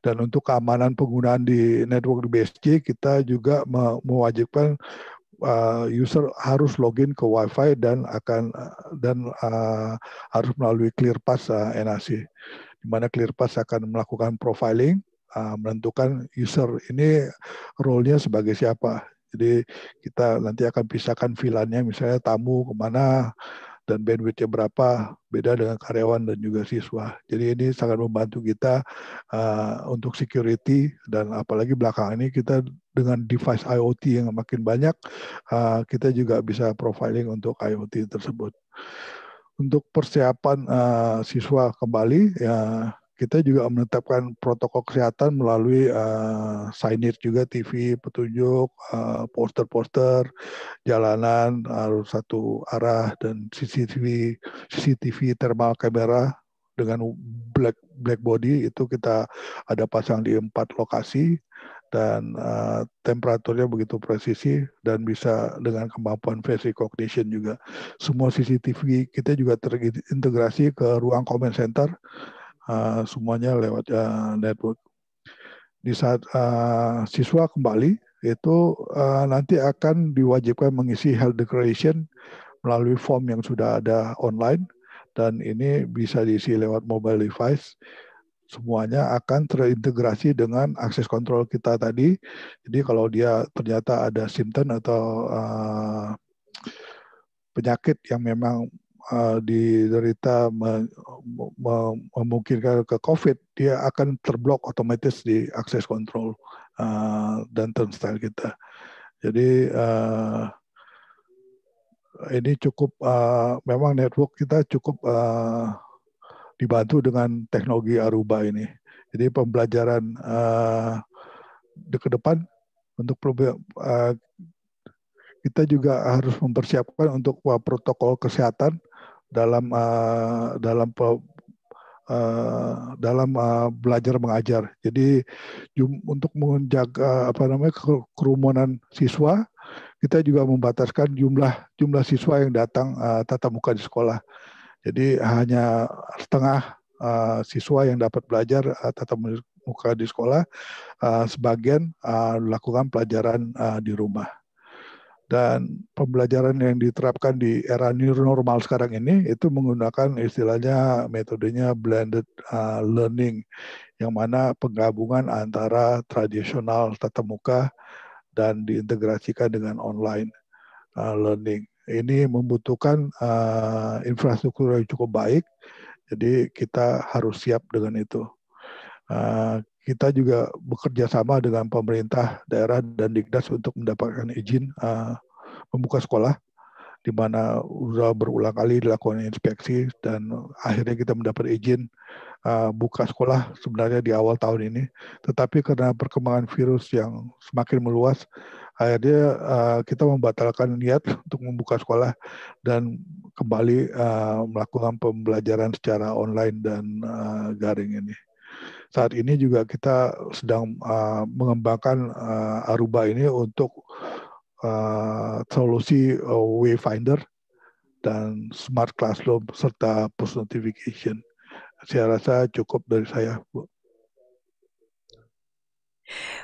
Dan untuk keamanan penggunaan di network di BSC, kita juga mewajibkan user harus login ke Wi-Fi dan harus melalui ClearPass NAC, di mana ClearPass akan melakukan profiling, menentukan user ini role-nya sebagai siapa. Jadi kita nanti akan pisahkan VLAN-nya, misalnya tamu kemana, dan bandwidth-nya berapa, beda dengan karyawan dan juga siswa. Jadi ini sangat membantu kita untuk security, dan apalagi belakangan ini kita dengan device IoT yang makin banyak, kita juga bisa profiling untuk IoT tersebut. Untuk persiapan siswa kembali, ya kita juga menetapkan protokol kesehatan melalui signage juga, TV, petunjuk, poster-poster, jalanan harus satu arah, dan CCTV thermal kamera dengan black body itu kita ada pasang di 4 lokasi, dan temperaturnya begitu presisi dan bisa dengan kemampuan face recognition juga. Semua CCTV kita juga terintegrasi ke ruang command center, semuanya lewat network. Di saat siswa kembali, itu nanti akan diwajibkan mengisi health declaration melalui form yang sudah ada online, dan ini bisa diisi lewat mobile device. Semuanya akan terintegrasi dengan akses kontrol kita tadi. Jadi kalau dia ternyata ada simptom atau penyakit yang memang diderita memungkinkan ke COVID, dia akan terblok otomatis di akses kontrol dan turnstile kita. Jadi ini cukup, memang network kita cukup dibantu dengan teknologi Aruba ini. Jadi pembelajaran ke depan untuk kita juga harus mempersiapkan untuk protokol kesehatan dalam belajar mengajar. Jadi untuk menjaga kerumunan siswa, kita juga membataskan jumlah siswa yang datang tatap muka di sekolah. Jadi hanya setengah siswa yang dapat belajar tatap muka di sekolah, sebagian lakukan pelajaran di rumah. Dan pembelajaran yang diterapkan di era new normal sekarang ini itu menggunakan istilahnya metodenya blended learning, yang mana penggabungan antara tradisional tatap muka dan diintegrasikan dengan online learning. Ini membutuhkan infrastruktur yang cukup baik, jadi kita harus siap dengan itu. Kita juga bekerja sama dengan pemerintah daerah dan Dikdas untuk mendapatkan izin membuka sekolah, di mana sudah berulang kali dilakukan inspeksi, dan akhirnya kita mendapat izin buka sekolah sebenarnya di awal tahun ini. Tetapi karena perkembangan virus yang semakin meluas, akhirnya kita membatalkan niat untuk membuka sekolah dan kembali melakukan pembelajaran secara online dan garing ini. Saat ini juga kita sedang mengembangkan Aruba ini untuk solusi Wayfinder dan Smart Classroom serta push notification. Saya rasa cukup dari saya, Bu.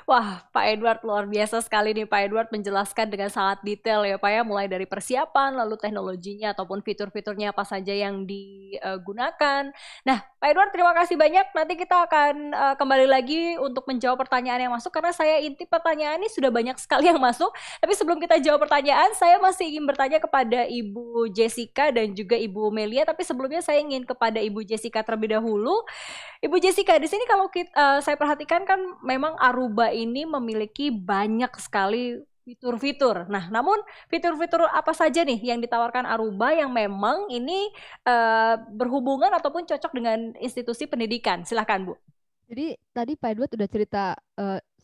Wah, Pak Edward luar biasa sekali nih Pak Edward menjelaskan dengan sangat detail ya Pak ya, mulai dari persiapan, lalu teknologinya ataupun fitur-fiturnya apa saja yang digunakan. Nah, Pak Edward terima kasih banyak. Nanti kita akan kembali lagi untuk menjawab pertanyaan yang masuk, karena saya intip pertanyaan ini sudah banyak sekali yang masuk. Tapi sebelum kita jawab pertanyaan, saya masih ingin bertanya kepada Ibu Jessica dan juga Ibu Melia. Tapi sebelumnya saya ingin kepada Ibu Jessica terlebih dahulu. Ibu Jessica, di sini kalau saya perhatikan kan memang Aruba ini memiliki banyak sekali fitur-fitur. Nah, namun fitur-fitur apa saja nih yang ditawarkan Aruba yang memang ini berhubungan ataupun cocok dengan institusi pendidikan? Silahkan, Bu. Jadi tadi Pak Edward udah cerita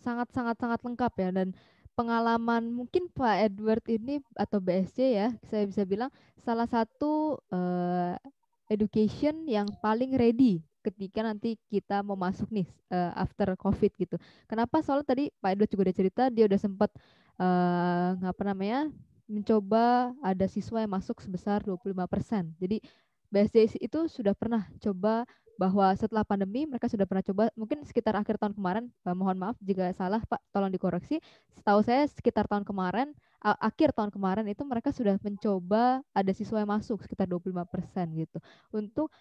sangat lengkap ya, dan pengalaman mungkin Pak Edward ini atau BSC ya, saya bisa bilang salah satu education yang paling ready ketika nanti kita mau masuk nih after COVID gitu. Kenapa? Soalnya tadi Pak Edward juga udah cerita dia udah sempat apa namanya mencoba ada siswa yang masuk sebesar 25%. Jadi BSC itu sudah pernah coba bahwa setelah pandemi mereka sudah pernah coba mungkin sekitar akhir tahun kemarin, mohon maaf jika salah Pak, tolong dikoreksi. Setahu saya sekitar tahun kemarin, akhir tahun kemarin itu mereka sudah mencoba ada siswa yang masuk sekitar 25% gitu.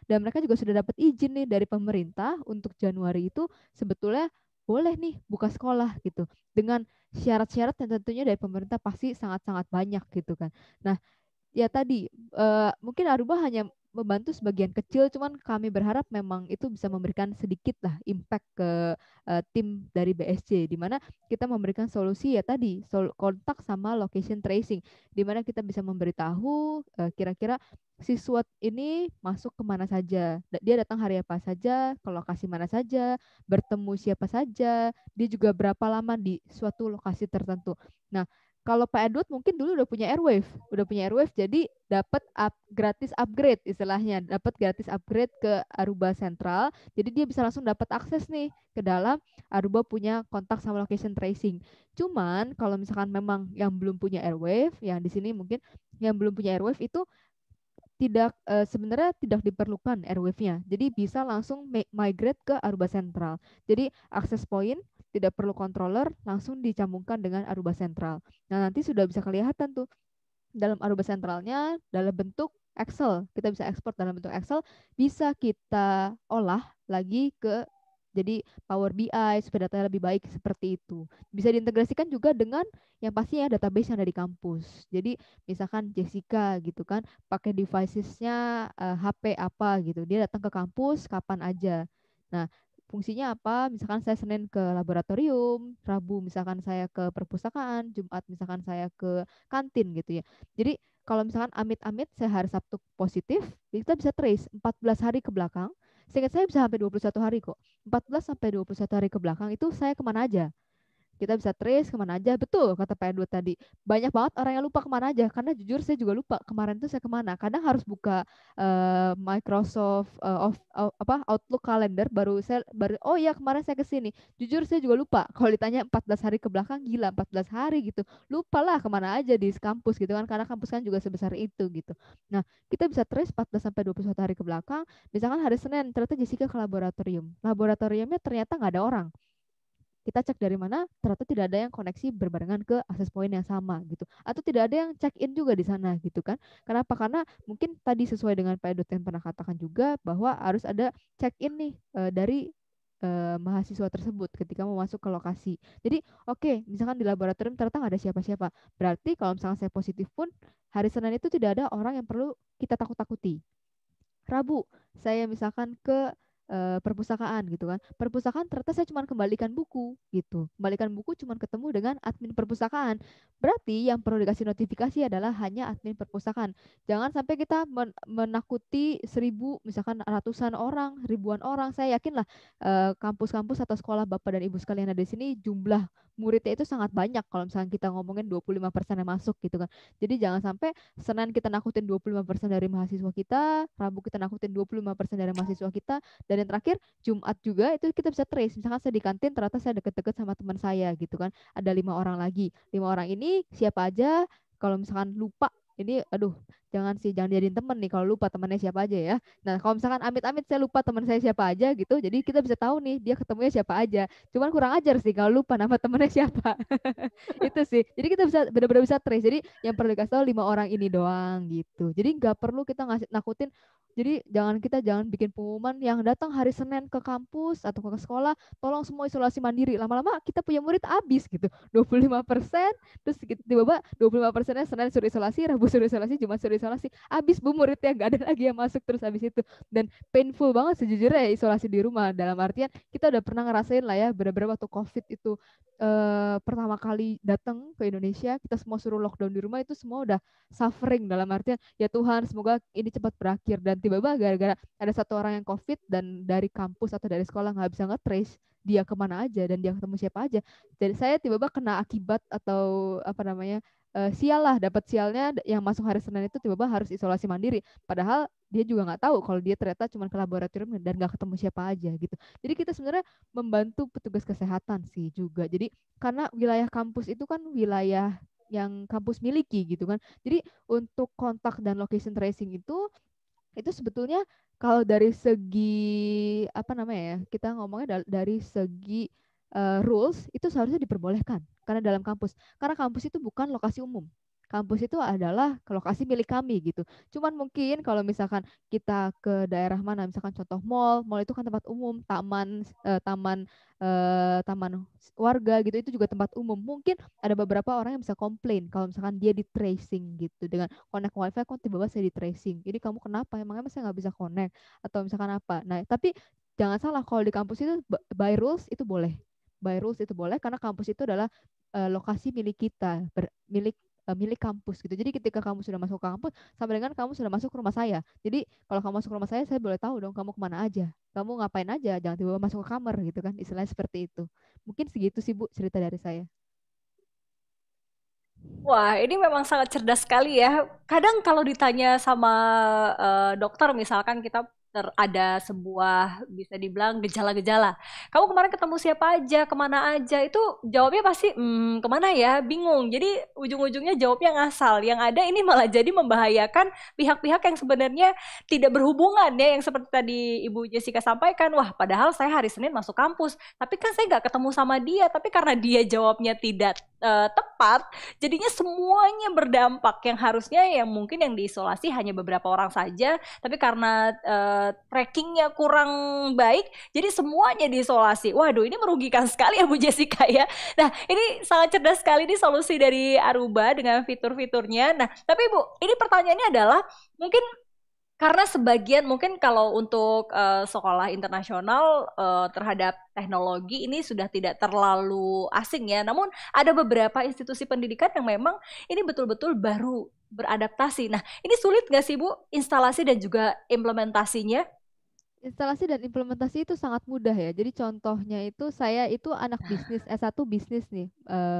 Dan mereka juga sudah dapat izin nih dari pemerintah untuk Januari itu sebetulnya boleh nih buka sekolah gitu. Dengan syarat-syarat yang tentunya dari pemerintah pasti sangat-sangat banyak gitu kan. Nah, ya tadi mungkin Aruba hanya membantu sebagian kecil, cuman kami berharap memang itu bisa memberikan sedikit lah impact ke tim dari BSC, di mana kita memberikan solusi ya tadi kontak sama location tracing, di mana kita bisa memberitahu kira-kira siswa ini masuk kemana saja, dia datang hari apa saja, ke lokasi mana saja, bertemu siapa saja, dia juga berapa lama di suatu lokasi tertentu. Nah, kalau Pak Edward mungkin dulu udah punya Airwave, jadi dapat gratis upgrade istilahnya, dapat gratis upgrade ke Aruba Central. Jadi dia bisa langsung dapat akses nih ke dalam Aruba punya kontak sama location tracing. Cuman kalau misalkan memang yang belum punya Airwave, yang di sini mungkin yang belum punya Airwave itu sebenarnya tidak diperlukan airwave-nya. Jadi bisa langsung migrate ke Aruba Central. Jadi akses point tidak perlu controller, langsung dicambungkan dengan Aruba Central. Nah, nanti sudah bisa kelihatan tuh dalam Aruba Centralnya dalam bentuk Excel. Kita bisa ekspor dalam bentuk Excel, bisa kita olah lagi ke jadi Power BI supaya datanya lebih baik seperti itu. Bisa diintegrasikan juga dengan yang pastinya database yang ada di kampus. Jadi misalkan Jessica gitu kan, pakai devices-nya HP apa gitu. Dia datang ke kampus kapan aja. Nah, fungsinya apa? Misalkan saya Senin ke laboratorium, Rabu misalkan saya ke perpustakaan, Jumat misalkan saya ke kantin gitu ya. Jadi kalau misalkan amit-amit saya hari Sabtu positif, kita bisa trace 14 hari ke belakang. Seingat saya bisa sampai 21 hari kok. 14 sampai 21 hari ke belakang itu saya kemana aja. Kita bisa trace kemana aja. Betul kata Pak Edward tadi. Banyak banget orang yang lupa kemana aja. Karena jujur saya juga lupa kemarin tuh saya kemana. Kadang harus buka Microsoft Outlook Calendar baru oh iya kemarin saya ke sini. Jujur saya juga lupa. Kalau ditanya 14 hari ke belakang gila 14 hari gitu. Lupa lah kemana aja di kampus gitu kan. Karena kampus kan juga sebesar itu gitu. Nah, kita bisa trace 14 sampai 21 hari ke belakang. Misalkan hari Senin ternyata Jessica ke laboratorium. Laboratoriumnya ternyata nggak ada orang. Kita cek dari mana, ternyata tidak ada yang koneksi berbarengan ke akses point yang sama gitu, atau tidak ada yang check in juga di sana gitu kan. Kenapa? Karena mungkin tadi sesuai dengan Pak Edut yang pernah katakan juga bahwa harus ada check in nih dari mahasiswa tersebut ketika mau masuk ke lokasi. Jadi oke, misalkan di laboratorium ternyata nggak ada siapa-siapa, berarti kalau misalkan saya positif pun hari Senin itu tidak ada orang yang perlu kita takut-takuti. Rabu saya misalkan ke perpustakaan gitu kan. Perpustakaan ternyata saya cuma kembalikan buku gitu. Kembalikan buku cuma ketemu dengan admin perpustakaan. Berarti yang perlu dikasih notifikasi adalah hanya admin perpustakaan. Jangan sampai kita menakuti 1.000 misalkan ratusan orang, ribuan orang. Saya yakinlah kampus-kampus atau sekolah Bapak dan Ibu sekalian ada di sini jumlah muridnya itu sangat banyak kalau misalnya kita ngomongin 25% yang masuk gitu kan. Jadi jangan sampai Senin kita nakutin 25% dari mahasiswa kita, Rabu kita nakutin 25% dari mahasiswa kita, dan yang terakhir Jumat juga itu kita bisa trace. Misalkan saya di kantin ternyata saya deket-deket sama teman saya gitu kan. Ada 5 orang lagi. 5 orang ini siapa aja? Kalau misalkan lupa ini aduh jangan jadiin temen nih kalau lupa temannya siapa aja ya. Nah kalau misalkan amit-amit saya lupa teman saya siapa aja gitu, jadi kita bisa tahu nih dia ketemunya siapa aja. Cuman kurang ajar sih kalau lupa nama temannya siapa. Itu sih. Jadi kita bisa benar-benar bisa trace. Jadi yang perlu dikasih tahu 5 orang ini doang gitu. Jadi nggak perlu kita nakutin. Jadi jangan bikin pengumuman yang datang hari Senin ke kampus atau ke sekolah, tolong semua isolasi mandiri. Lama-lama kita punya murid habis gitu. 25%, terus tiba-tiba 25%-nya Senin suruh isolasi, Rabu suruh isolasi, Jumat suruh isolasi. Habis bu muridnya, nggak ada lagi yang masuk terus habis itu. Dan painful banget sejujurnya ya isolasi di rumah. Dalam artian kita udah pernah ngerasain lah ya bener-bener waktu COVID itu pertama kali datang ke Indonesia, kita semua suruh lockdown di rumah, itu semua udah suffering dalam artian ya Tuhan semoga ini cepat berakhir, dan dan tiba-tiba gara-gara ada satu orang yang COVID dan dari kampus atau dari sekolah nggak bisa nge-trace dia kemana aja dan dia ketemu siapa aja. Jadi saya tiba-tiba kena akibat atau apa namanya sial lah, dapat sialnya yang masuk hari Senin itu tiba-tiba harus isolasi mandiri. Padahal dia juga nggak tahu kalau dia ternyata cuma ke laboratorium dan nggak ketemu siapa aja gitu. Jadi kita sebenarnya membantu petugas kesehatan sih juga. Jadi karena wilayah kampus itu kan wilayah yang kampus miliki gitu kan. Jadi untuk kontak dan location tracing itu sebetulnya kalau dari segi apa namanya ya, kita ngomongnya dari segi rules itu seharusnya diperbolehkan karena dalam kampus. Karena kampus itu bukan lokasi umum. Kampus itu adalah lokasi milik kami gitu. Cuman mungkin kalau misalkan kita ke daerah mana, misalkan contoh mall itu kan tempat umum, taman warga gitu itu juga tempat umum. Mungkin ada beberapa orang yang bisa komplain kalau misalkan dia di tracing gitu dengan connect wifi kok tiba-tiba saya di tracing. Jadi kamu kenapa? Emangnya saya nggak bisa connect atau misalkan apa? Nah, tapi jangan salah kalau di kampus itu by rules itu boleh. By rules itu boleh karena kampus itu adalah lokasi milik kita, milik kampus gitu. Jadi ketika kamu sudah masuk ke kampus, sama dengan kamu sudah masuk ke rumah saya. Jadi kalau kamu masuk ke rumah saya boleh tahu dong kamu kemana aja. Kamu ngapain aja, jangan tiba-tiba masuk ke kamar gitu kan. Istilahnya seperti itu. Mungkin segitu sih Bu cerita dari saya. Wah, ini memang sangat cerdas sekali ya. Kadang kalau ditanya sama dokter, misalkan kita ada sebuah bisa dibilang gejala-gejala. Kamu kemarin ketemu siapa aja, kemana aja, itu jawabnya pasti kemana ya, bingung. Jadi ujung-ujungnya jawabnya ngasal. Yang ada ini malah jadi membahayakan pihak-pihak yang sebenarnya tidak berhubungan ya, yang seperti tadi Ibu Jessica sampaikan. Wah, padahal saya hari Senin masuk kampus, tapi kan saya nggak ketemu sama dia. Tapi karena dia jawabnya tidak tepat, jadinya semuanya berdampak. Yang harusnya yang mungkin yang diisolasi hanya beberapa orang saja, tapi karena trackingnya kurang baik, jadi semuanya diisolasi. Waduh, ini merugikan sekali ya Bu Jessica ya. Nah, ini sangat cerdas sekali nih solusi dari Aruba dengan fitur-fiturnya. Nah, tapi Bu, ini pertanyaannya adalah mungkin karena sebagian mungkin kalau untuk sekolah internasional terhadap teknologi ini sudah tidak terlalu asing ya. Namun ada beberapa institusi pendidikan yang memang ini betul-betul baru beradaptasi. Nah, ini sulit nggak sih Bu instalasi dan juga implementasinya? Instalasi dan implementasi itu sangat mudah ya. Jadi contohnya itu saya itu anak bisnis, S1 bisnis nih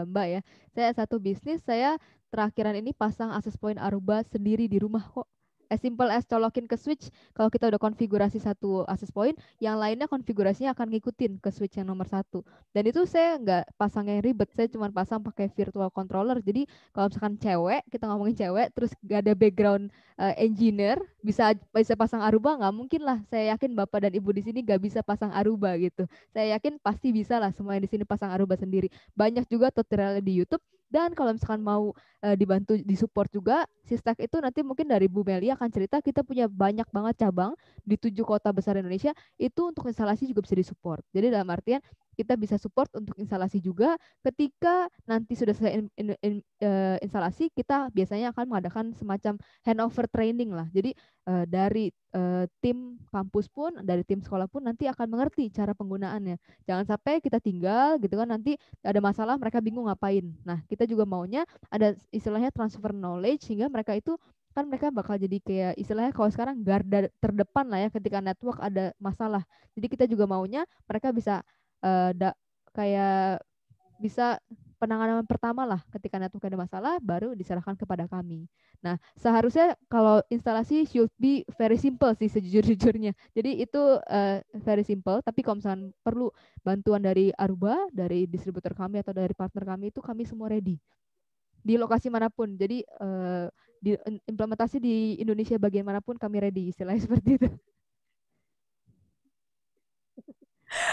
Mbak ya. Saya S1 bisnis, saya terakhiran ini pasang access point Aruba sendiri di rumah kok. As simple as colokin ke switch, kalau kita udah konfigurasi satu access point, yang lainnya konfigurasinya akan ngikutin ke switch yang nomor satu. Dan itu saya nggak pasang yang ribet, saya cuma pasang pakai virtual controller. Jadi kalau misalkan cewek, kita ngomongin cewek, terus gak ada background engineer, bisa pasang Aruba nggak mungkin lah. Saya yakin Bapak dan Ibu di sini nggak bisa pasang Aruba gitu. Saya yakin pasti bisa lah semua yang di sini pasang Aruba sendiri. Banyak juga tutorialnya di YouTube. Dan kalau misalkan mau dibantu disupport juga, Sistak itu nanti mungkin dari Bu Meli akan cerita kita punya banyak banget cabang di 7 kota besar Indonesia, itu untuk instalasi juga bisa disupport. Jadi dalam artian kita bisa support untuk instalasi juga. Ketika nanti sudah selesai instalasi, kita biasanya akan mengadakan semacam handover training lah. Jadi dari tim kampus pun, dari tim sekolah pun nanti akan mengerti cara penggunaannya. Jangan sampai kita tinggal gitu kan, nanti ada masalah mereka bingung ngapain. Nah, kita juga maunya ada istilahnya transfer knowledge sehingga mereka itu kan mereka bakal jadi kayak istilahnya kalau sekarang garda terdepan lah ya ketika network ada masalah. Jadi kita juga maunya mereka bisa kayak bisa penanganan pertama lah ketika network ada masalah baru diserahkan kepada kami. Nah, seharusnya kalau instalasi should be very simple sih sejujur-jujurnya. Jadi itu very simple, tapi kalau misalnya perlu bantuan dari Aruba, dari distributor kami atau dari partner kami itu kami semua ready. Di lokasi manapun. Jadi di implementasi di Indonesia bagian manapun kami ready, istilahnya seperti itu.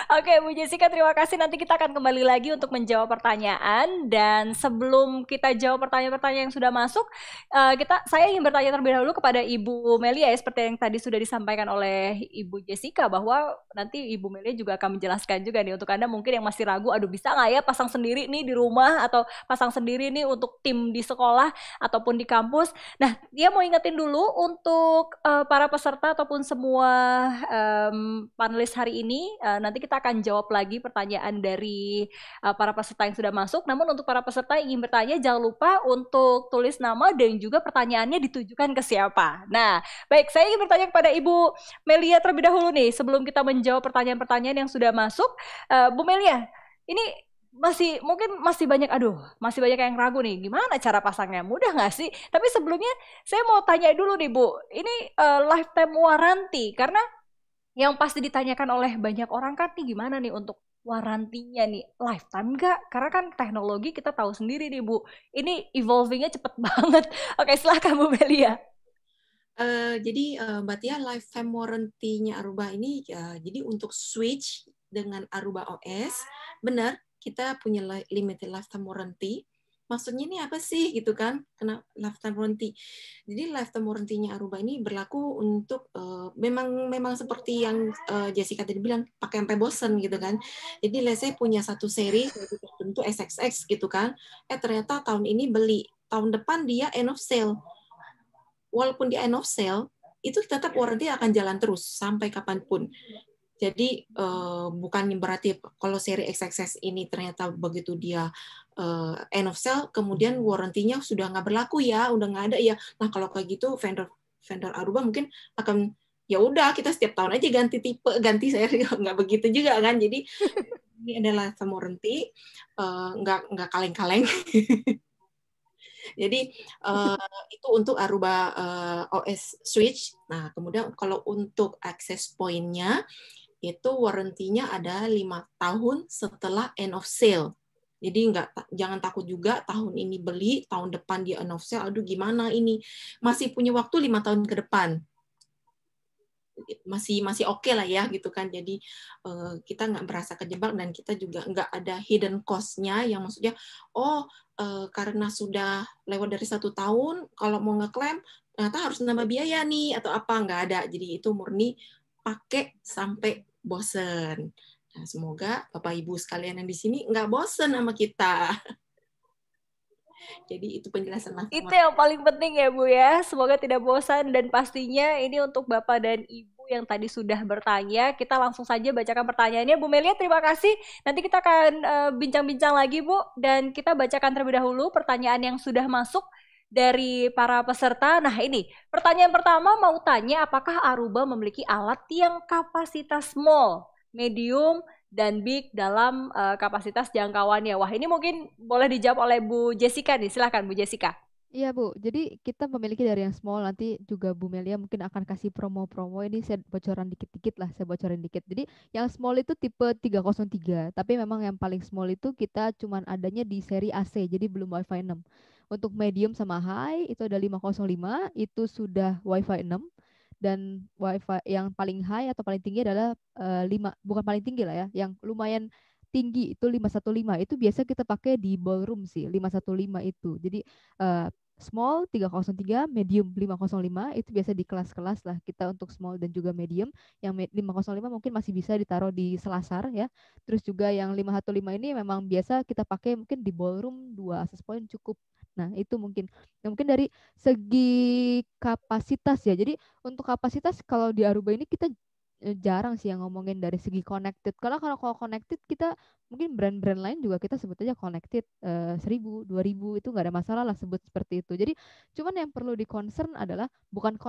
Oke, Bu Jessica, terima kasih. Nanti kita akan kembali lagi untuk menjawab pertanyaan. Dan sebelum kita jawab pertanyaan-pertanyaan yang sudah masuk, saya ingin bertanya terlebih dahulu kepada Ibu Melia, ya, seperti yang tadi sudah disampaikan oleh Ibu Jessica, bahwa nanti Ibu Melia juga akan menjelaskan juga nih untuk Anda mungkin yang masih ragu, aduh bisa nggak ya pasang sendiri nih di rumah atau pasang sendiri nih untuk tim di sekolah ataupun di kampus. Nah, dia mau ingetin dulu untuk para peserta ataupun semua panelis hari ini, nanti kita akan jawab lagi pertanyaan dari para peserta yang sudah masuk. Namun untuk para peserta yang ingin bertanya, jangan lupa untuk tulis nama dan juga pertanyaannya ditujukan ke siapa. Nah, baik, saya ingin bertanya kepada Ibu Melia terlebih dahulu nih, sebelum kita menjawab pertanyaan-pertanyaan yang sudah masuk. Bu Melia, ini masih banyak yang ragu nih, gimana cara pasangnya, mudah nggak sih? Tapi sebelumnya saya mau tanya dulu nih Bu, ini lifetime warranty, karena yang pasti ditanyakan oleh banyak orang kan nih, gimana nih untuk warantinya nih, lifetime nggak? Karena kan teknologi kita tahu sendiri nih Bu, ini evolvingnya cepet banget. Oke, silahkan Bu Melia. Jadi Mbak Tia, lifetime warranty-nya Aruba ini jadi untuk switch dengan Aruba OS, benar kita punya limited lifetime warranty. Maksudnya ini apa sih gitu kan? Kena lifetime warranty. Jadi lifetime warranty-nya Aruba ini berlaku untuk memang seperti yang Jessica tadi bilang, pakai sampai bosen gitu kan. Jadi let's say punya satu seri tertentu XXX gitu kan. Ternyata tahun ini beli, tahun depan dia end of sale. Walaupun di end of sale, itu tetap warranty akan jalan terus sampai kapanpun. Jadi bukan berarti kalau seri XXS ini ternyata begitu dia end of sale, kemudian warranty-nya sudah nggak berlaku ya, udah nggak ada ya. Nah kalau kayak gitu vendor Aruba mungkin akan ya udah kita setiap tahun aja ganti tipe, ganti seri, nggak begitu juga kan. Jadi ini adalah warranty, nggak kaleng-kaleng. Jadi itu untuk Aruba OS Switch. Nah, kemudian kalau untuk access point-nya, itu warranty-nya ada 5 tahun setelah end of sale. Jadi jangan takut juga tahun ini beli, tahun depan dia end of sale, aduh gimana ini. Masih punya waktu 5 tahun ke depan. Masih oke lah ya gitu kan. Jadi kita nggak merasa kejebak dan kita juga nggak ada hidden cost-nya yang maksudnya karena sudah lewat dari 1 tahun kalau mau ngeklaim ternyata harus nambah biaya nih atau apa, nggak ada. Jadi itu murni pakai sampai bosen. Nah, semoga Bapak Ibu sekalian yang di sini nggak bosen sama kita. Jadi itu penjelasan Mas. Itu yang paling penting ya Bu ya. Semoga tidak bosan, dan pastinya ini untuk Bapak dan Ibu yang tadi sudah bertanya. Kita langsung saja bacakan pertanyaannya. Bu Melia, terima kasih. Nanti kita akan bincang-bincang lagi Bu, dan kita bacakan terlebih dahulu pertanyaan yang sudah masuk dari para peserta. Nah ini pertanyaan pertama, mau tanya apakah Aruba memiliki alat yang kapasitas small, medium, dan big dalam kapasitas jangkauannya. Wah, ini mungkin boleh dijawab oleh Bu Jessica nih. Silahkan Bu Jessica. Iya Bu, jadi kita memiliki dari yang small, nanti juga Bu Melia mungkin akan kasih promo-promo, ini saya bocoran dikit-dikit lah, saya bocorin dikit. Jadi yang small itu tipe 303, tapi memang yang paling small itu kita cuman adanya di seri AC, jadi belum Wi-Fi 6. Untuk medium sama high itu ada 505, itu sudah Wi-Fi 6. Dan Wi-Fi yang paling high atau paling tinggi adalah 5, bukan paling tinggi lah ya, yang lumayan tinggi itu 515, itu biasa kita pakai di ballroom sih, 515 itu. Jadi small 303, medium 505, itu biasa di kelas-kelas lah kita untuk small dan juga medium. Yang 505 mungkin masih bisa ditaruh di selasar ya. Terus juga yang 515 ini memang biasa kita pakai mungkin di ballroom, 2 access point cukup. Nah, itu mungkin. Nah, mungkin dari segi kapasitas ya. Jadi untuk kapasitas kalau di Aruba ini kita jarang sih yang ngomongin dari segi connected. Karena kalau connected kita mungkin brand-brand lain juga kita sebut aja connected 1000, 2000 itu nggak ada masalah lah sebut seperti itu. Jadi cuman yang perlu di concern adalah bukan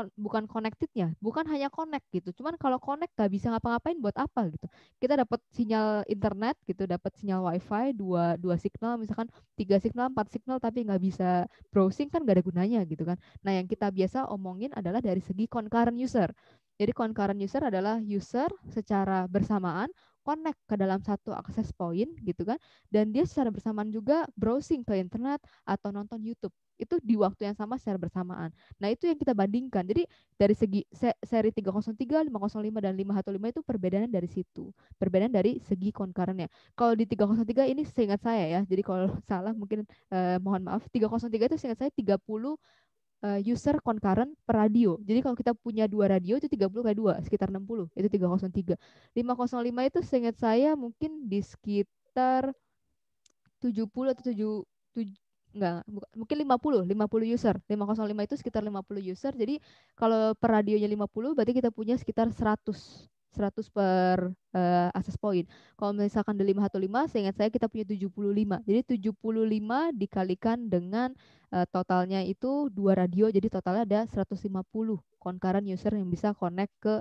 connectednya, bukan hanya connect gitu. Cuman kalau connect nggak bisa ngapa-ngapain buat apa gitu. Kita dapat sinyal internet gitu, dapat sinyal wifi, dua signal misalkan, 3 signal, 4 signal, tapi nggak bisa browsing kan nggak ada gunanya gitu kan. Nah yang kita biasa omongin adalah dari segi concurrent user. Jadi concurrent user adalah user secara bersamaan connect ke dalam satu access point gitu kan, dan dia secara bersamaan juga browsing ke internet atau nonton YouTube, itu di waktu yang sama secara bersamaan. Nah itu yang kita bandingkan. Jadi dari segi seri 303, 505, dan 515 itu perbedaannya dari situ, perbedaan dari segi concurrentnya. Kalau di 303 ini seingat saya ya, jadi kalau salah mungkin mohon maaf, 303 itu seingat saya 30 user concurrent per radio. Jadi kalau kita punya 2 radio itu 30 kali 2, sekitar 60. Itu 303. 505 itu seingat saya mungkin di sekitar 70 atau 7 enggak, mungkin 50 user. 505 itu sekitar 50 user. Jadi kalau per radionya 50 berarti kita punya sekitar 100 per akses point. Kalau misalkan di 515, seingat saya kita punya 75. Jadi 75 dikalikan dengan totalnya itu 2 radio, jadi totalnya ada 150 concurrent user yang bisa connect ke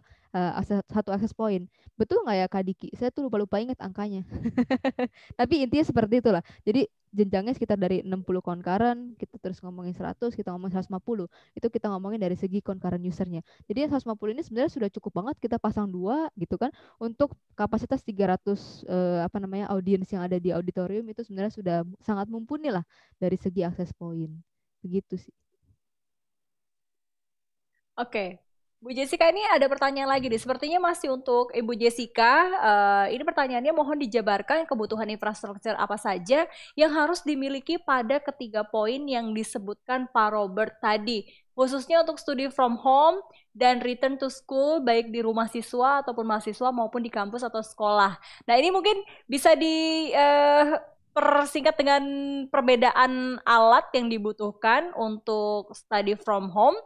satu akses point. Betul nggak ya Kak Diki? Saya tuh lupa-lupa ingat angkanya. Tapi intinya seperti itulah. Jadi jenjangnya sekitar dari 60 concurrent, kita terus ngomongin 100, kita ngomongin 150. Itu kita ngomongin dari segi concurrent usernya. Jadi yang 150 ini sebenarnya sudah cukup banget kita pasang 2 gitu kan, untuk kapasitas 300 audiens yang ada di auditorium, itu sebenarnya sudah sangat mumpuni lah dari segi akses point. Begitu sih. Oke. Bu Jessica, ini ada pertanyaan lagi nih. Sepertinya masih untuk Ibu Jessica. Ini pertanyaannya, mohon dijabarkan kebutuhan infrastruktur apa saja yang harus dimiliki pada ketiga poin yang disebutkan Pak Robert tadi, khususnya untuk studi from home dan return to school, baik di rumah siswa ataupun mahasiswa maupun di kampus atau sekolah. Nah, ini mungkin bisa persingkat dengan perbedaan alat yang dibutuhkan untuk study from home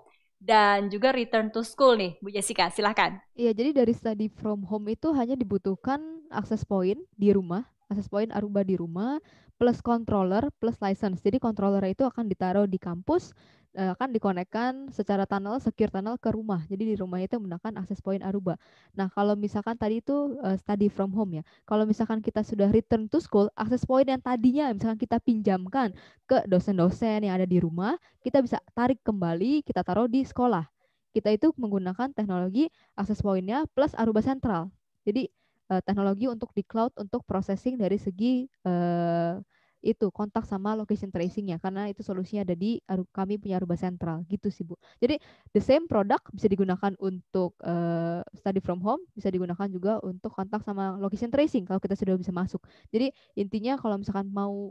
dan juga return to school nih, Bu Jessica, silahkan. Iya, jadi dari study from home itu hanya dibutuhkan akses point di rumah, akses point Aruba di rumah, plus controller, plus license. Jadi controller itu akan ditaruh di kampus, akan dikonekkan secara tunnel, secure tunnel ke rumah. Jadi di rumah itu menggunakan akses point Aruba. Nah, kalau misalkan tadi itu study from home ya. Kalau misalkan kita sudah return to school, akses point yang tadinya misalkan kita pinjamkan ke dosen-dosen yang ada di rumah, kita bisa tarik kembali, kita taruh di sekolah. Kita itu menggunakan teknologi akses point-nya plus Aruba Central. Jadi teknologi untuk di cloud untuk processing dari segi itu kontak sama location tracing-nya, karena itu solusinya ada di kami punya Aruba Central gitu sih Bu. Jadi the same product bisa digunakan untuk study from home, bisa digunakan juga untuk kontak sama location tracing kalau kita sudah bisa masuk. Jadi intinya kalau misalkan mau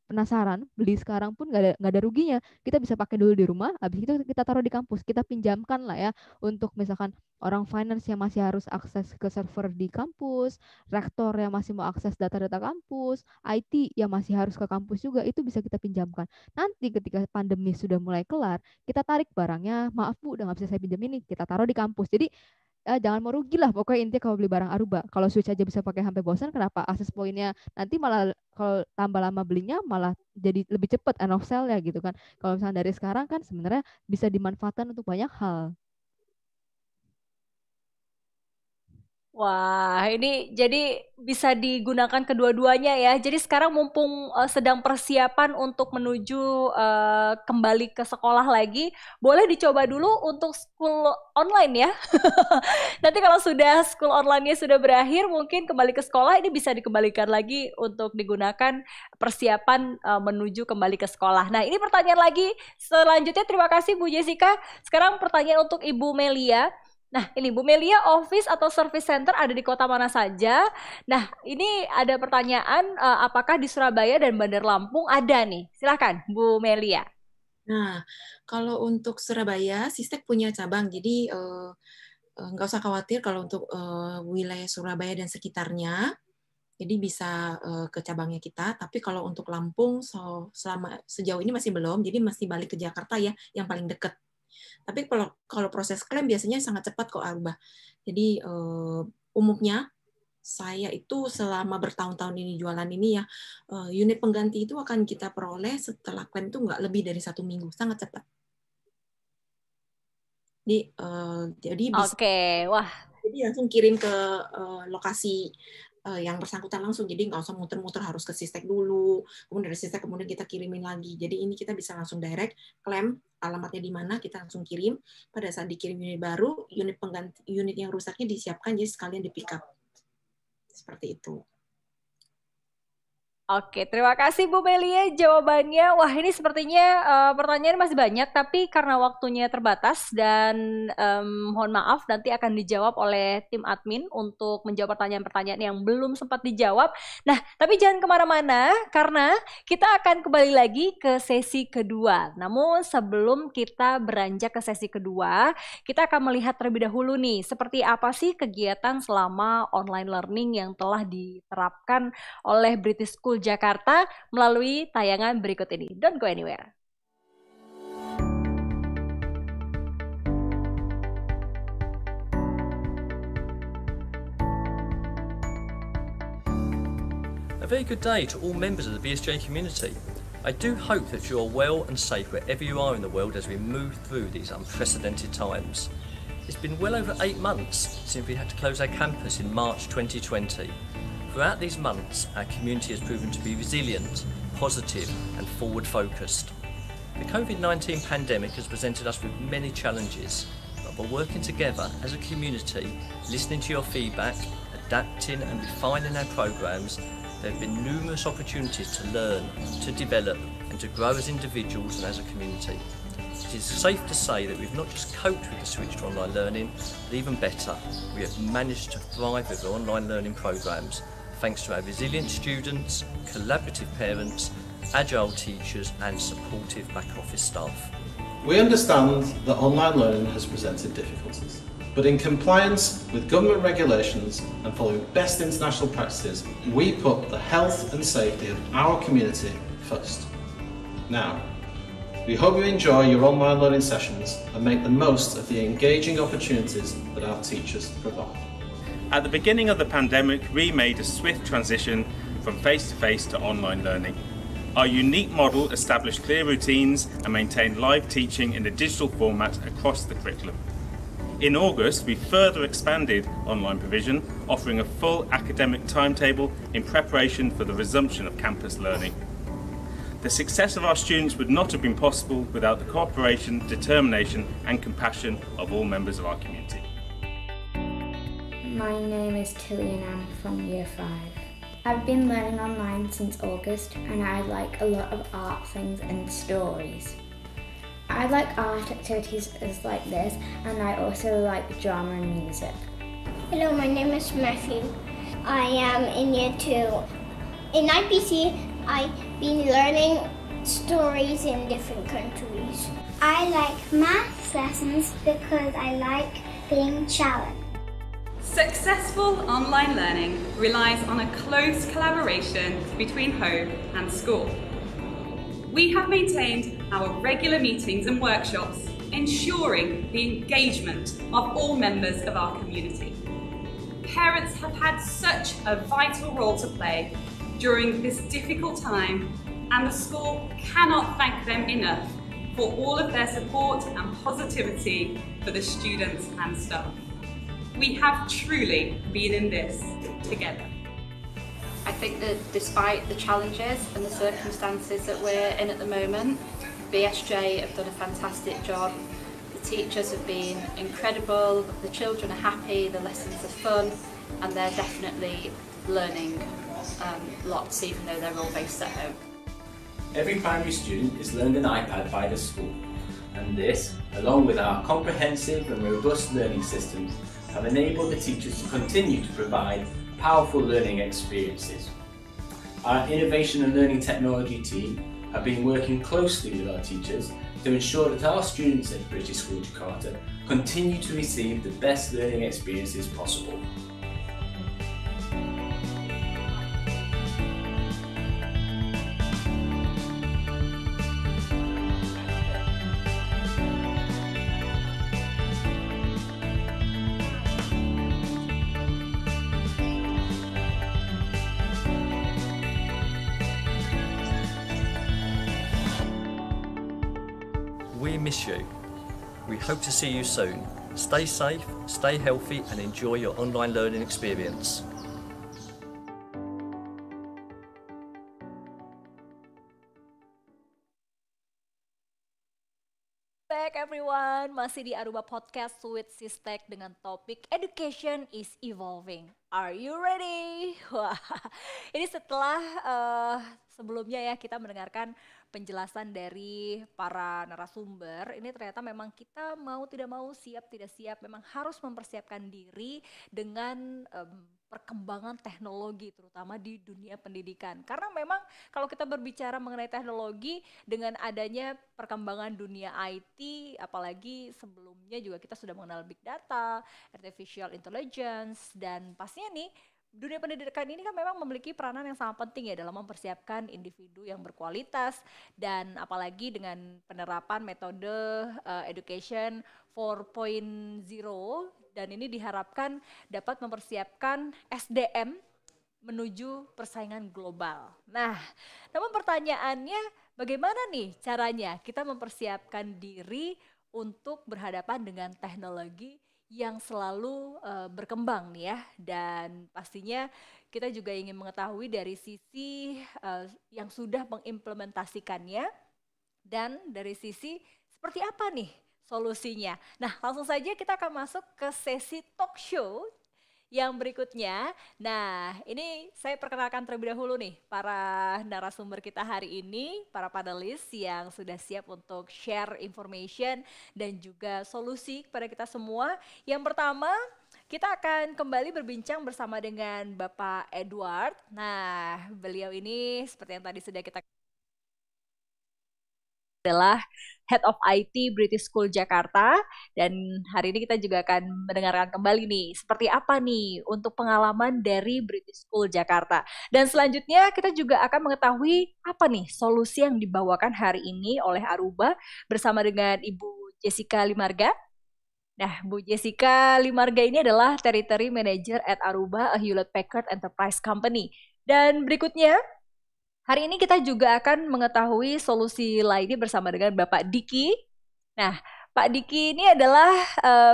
penasaran beli sekarang pun nggak ada ruginya, kita bisa pakai dulu di rumah, habis itu kita taruh di kampus, kita pinjamkan lah ya untuk misalkan orang finance yang masih harus akses ke server di kampus, rektor yang masih mau akses data-data kampus, IT yang masih harus ke kampus juga, itu bisa kita pinjamkan. Nanti ketika pandemi sudah mulai kelar, kita tarik barangnya, maaf Bu udah nggak bisa saya pinjam ini, kita taruh di kampus. Jadi jangan mau rugi lah pokoknya intinya kalau beli barang Aruba. Kalau Switch aja bisa pakai sampai bosan, kenapa akses poinnya nanti malah kalau tambah lama belinya malah jadi lebih cepat end of sale ya gitu kan. Kalau misalnya dari sekarang kan sebenarnya bisa dimanfaatkan untuk banyak hal. Wah, ini jadi bisa digunakan kedua-duanya ya. Jadi sekarang mumpung sedang persiapan untuk menuju kembali ke sekolah lagi, boleh dicoba dulu untuk school online ya. Nanti kalau sudah school online-nya sudah berakhir, mungkin kembali ke sekolah ini bisa dikembalikan lagi untuk digunakan persiapan menuju kembali ke sekolah. Nah, ini pertanyaan lagi selanjutnya. Terima kasih Bu Jessica. Sekarang pertanyaan untuk Ibu Melia. Nah, ini Bu Melia, office atau service center ada di kota mana saja? Nah, ini ada pertanyaan, apakah di Surabaya dan Bandar Lampung ada nih? Silakan, Bu Melia. Nah, kalau untuk Surabaya, Sistek punya cabang, jadi nggak usah khawatir kalau untuk wilayah Surabaya dan sekitarnya, jadi bisa ke cabangnya kita. Tapi kalau untuk Lampung, sejauh ini masih belum, jadi masih balik ke Jakarta ya, yang paling dekat. Tapi kalau proses klaim biasanya sangat cepat kok Aruba. Jadi umumnya saya itu selama bertahun-tahun ini jualan ini ya, unit pengganti itu akan kita peroleh setelah klaim itu nggak lebih dari 1 minggu, sangat cepat. Jadi bisa. Oke, wah. Jadi langsung kirim ke lokasi yang bersangkutan langsung, jadi nggak usah muter-muter harus ke Sistek dulu, kemudian dari Sistek kemudian kita kirimin lagi. Jadi ini kita bisa langsung direct klaim alamatnya di mana, kita langsung kirim. Pada saat dikirim unit baru, unit pengganti, unit yang rusaknya disiapkan jadi sekalian di pick up seperti itu. Oke, terima kasih Bu Melia jawabannya. Wah, ini sepertinya pertanyaan masih banyak, tapi karena waktunya terbatas dan mohon maaf nanti akan dijawab oleh tim admin untuk menjawab pertanyaan-pertanyaan yang belum sempat dijawab. Nah, tapi jangan kemana-mana karena kita akan kembali lagi ke sesi kedua. Namun sebelum kita beranjak ke sesi kedua, kita akan melihat terlebih dahulu nih, seperti apa sih kegiatan selama online learning yang telah diterapkan oleh British School Jakarta melalui tayangan berikut ini. Don't go anywhere. A very good day to all members of the BSJ community. I do hope that you are well and safe wherever you are in the world as we move through these unprecedented times. It's been well over 8 months since we had to close our campus in March 2020. Throughout these months, our community has proven to be resilient, positive and forward-focused. The COVID-19 pandemic has presented us with many challenges, but by working together as a community, listening to your feedback, adapting and refining our programmes, there have been numerous opportunities to learn, to develop and to grow as individuals and as a community. It is safe to say that we've not just coped with the switch to online learning, but even better, we have managed to thrive with our online learning programmes, thanks to our resilient students, collaborative parents, agile teachers and supportive back office staff. We understand that online learning has presented difficulties, but in compliance with government regulations and following best international practices, we put the health and safety of our community first. Now, we hope you enjoy your online learning sessions and make the most of the engaging opportunities that our teachers provide. At the beginning of the pandemic, we made a swift transition from face-to-face to online learning. Our unique model established clear routines and maintained live teaching in a digital format across the curriculum. In August, we further expanded online provision, offering a full academic timetable in preparation for the resumption of campus learning. The success of our students would not have been possible without the cooperation, determination and compassion of all members of our community. My name is Tilly and I'm from Year 5. I've been learning online since August and I like a lot of art things and stories. I like art activities as like this and I also like drama and music. Hello, my name is Matthew. I am in Year 2. In IPC, I've been learning stories in different countries. I like math lessons because I like being challenged. Successful online learning relies on a close collaboration between home and school. We have maintained our regular meetings and workshops, ensuring the engagement of all members of our community. Parents have had such a vital role to play during this difficult time, and the school cannot thank them enough for all of their support and positivity for the students and staff. We have truly been in this together. I think that despite the challenges and the circumstances that we're in at the moment, BSJ have done a fantastic job. The teachers have been incredible, the children are happy, the lessons are fun, and they're definitely learning lots even though they're all based at home. Every primary student is learned an iPad by the school, and this, along with our comprehensive and robust learning systems, have enabled the teachers to continue to provide powerful learning experiences. Our Innovation and Learning Technology team have been working closely with our teachers to ensure that our students at British School Jakarta continue to receive the best learning experiences possible. We miss you. We hope to see you soon. Stay safe, stay healthy and enjoy your online learning experience. Back everyone, masih di Aruba Podcast with Sistek dengan topik Education is Evolving. Are you ready? Wah, ini setelah sebelumnya ya kita mendengarkan penjelasan dari para narasumber. Ini ternyata memang kita mau tidak mau, siap tidak siap, memang harus mempersiapkan diri dengan perkembangan teknologi terutama di dunia pendidikan. Karena memang kalau kita berbicara mengenai teknologi dengan adanya perkembangan dunia IT, apalagi sebelumnya juga kita sudah mengenal big data, artificial intelligence, dan pastinya nih dunia pendidikan ini kan memang memiliki peranan yang sangat penting ya dalam mempersiapkan individu yang berkualitas, dan apalagi dengan penerapan metode education 4.0, dan ini diharapkan dapat mempersiapkan SDM menuju persaingan global. Nah, namun pertanyaannya bagaimana nih caranya kita mempersiapkan diri untuk berhadapan dengan teknologi yang selalu berkembang nih ya, dan pastinya kita juga ingin mengetahui dari sisi yang sudah mengimplementasikannya dan dari sisi seperti apa nih solusinya. Nah, langsung saja kita akan masuk ke sesi talk show yang berikutnya. Nah, ini saya perkenalkan terlebih dahulu nih para narasumber kita hari ini, para panelis yang sudah siap untuk share information dan juga solusi kepada kita semua. Yang pertama, kita akan kembali berbincang bersama dengan Bapak Edward. Nah, beliau ini seperti yang tadi sudah kita adalah Head of IT British School Jakarta, dan hari ini kita juga akan mendengarkan kembali nih seperti apa nih untuk pengalaman dari British School Jakarta. Dan selanjutnya kita juga akan mengetahui apa nih solusi yang dibawakan hari ini oleh Aruba bersama dengan Ibu Jessica Limarga. Nah, Bu Jessica Limarga ini adalah Territory Manager at Aruba, a Hewlett Packard Enterprise Company. Dan berikutnya, hari ini kita juga akan mengetahui solusi lainnya bersama dengan Bapak Diki. Nah, Pak Diki ini adalah,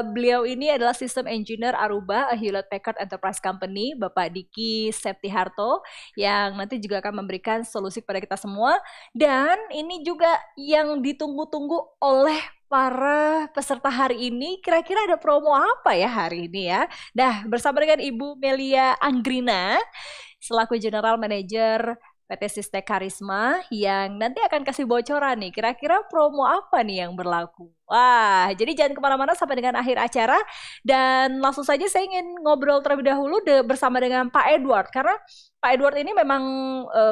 beliau ini adalah System Engineer Aruba, a Hewlett Packard Enterprise Company, Bapak Diki Septiharto, yang nanti juga akan memberikan solusi kepada kita semua. Dan ini juga yang ditunggu-tunggu oleh para peserta hari ini, kira-kira ada promo apa ya hari ini ya? Nah, bersama dengan Ibu Melia Anggrina, selaku General Manager PT Sistek Karisma, yang nanti akan kasih bocoran nih, kira-kira promo apa nih yang berlaku. Wah, jadi jangan kemana-mana sampai dengan akhir acara, dan langsung saja saya ingin ngobrol terlebih dahulu bersama dengan Pak Edward, karena Pak Edward ini memang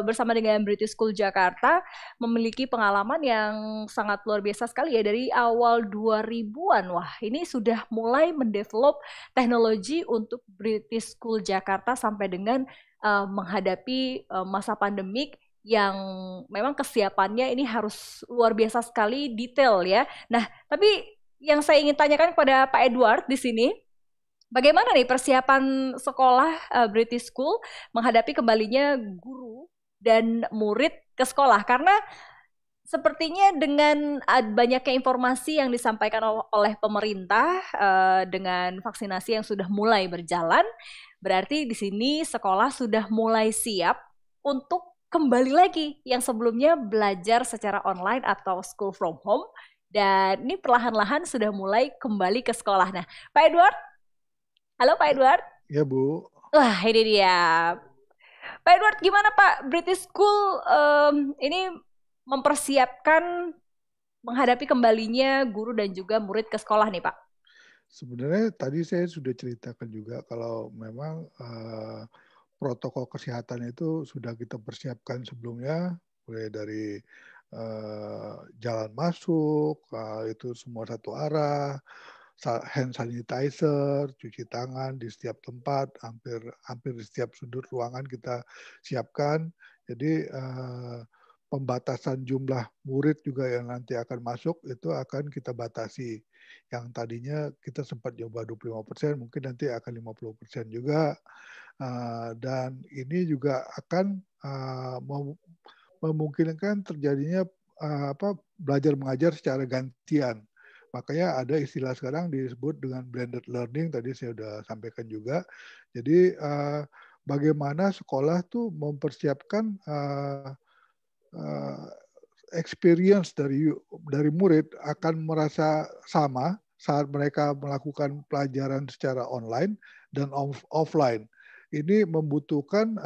bersama dengan British School Jakarta memiliki pengalaman yang sangat luar biasa sekali ya, dari awal 2000-an. Wah, ini sudah mulai mendevelop teknologi untuk British School Jakarta sampai dengan menghadapi masa pandemik yang memang kesiapannya ini harus luar biasa sekali detail ya. Nah, tapi yang saya ingin tanyakan kepada Pak Edward di sini, bagaimana nih persiapan sekolah British School menghadapi kembalinya guru dan murid ke sekolah? Karena sepertinya dengan banyaknya informasi yang disampaikan oleh pemerintah dengan vaksinasi yang sudah mulai berjalan, berarti di sini sekolah sudah mulai siap untuk kembali lagi yang sebelumnya belajar secara online atau school from home, dan ini perlahan-lahan sudah mulai kembali ke sekolah. Nah, Pak Edward, halo Pak Edward. Ya Bu. Wah, ini dia. Pak Edward, gimana Pak British School ini mempersiapkan menghadapi kembalinya guru dan juga murid ke sekolah nih Pak? Sebenarnya tadi saya sudah ceritakan juga kalau memang protokol kesehatan itu sudah kita persiapkan sebelumnya, mulai dari jalan masuk, itu semua satu arah, hand sanitizer, cuci tangan di setiap tempat, hampir di setiap sudut ruangan kita siapkan. Jadi pembatasan jumlah murid juga yang nanti akan masuk itu akan kita batasi. Yang tadinya kita sempat coba 25%, mungkin nanti akan 50% juga. Dan ini juga akan memungkinkan terjadinya belajar mengajar secara gantian. Makanya ada istilah sekarang disebut dengan blended learning, tadi saya sudah sampaikan juga. Jadi bagaimana sekolah tuh mempersiapkan experience dari murid akan merasa sama saat mereka melakukan pelajaran secara online dan offline. Ini membutuhkan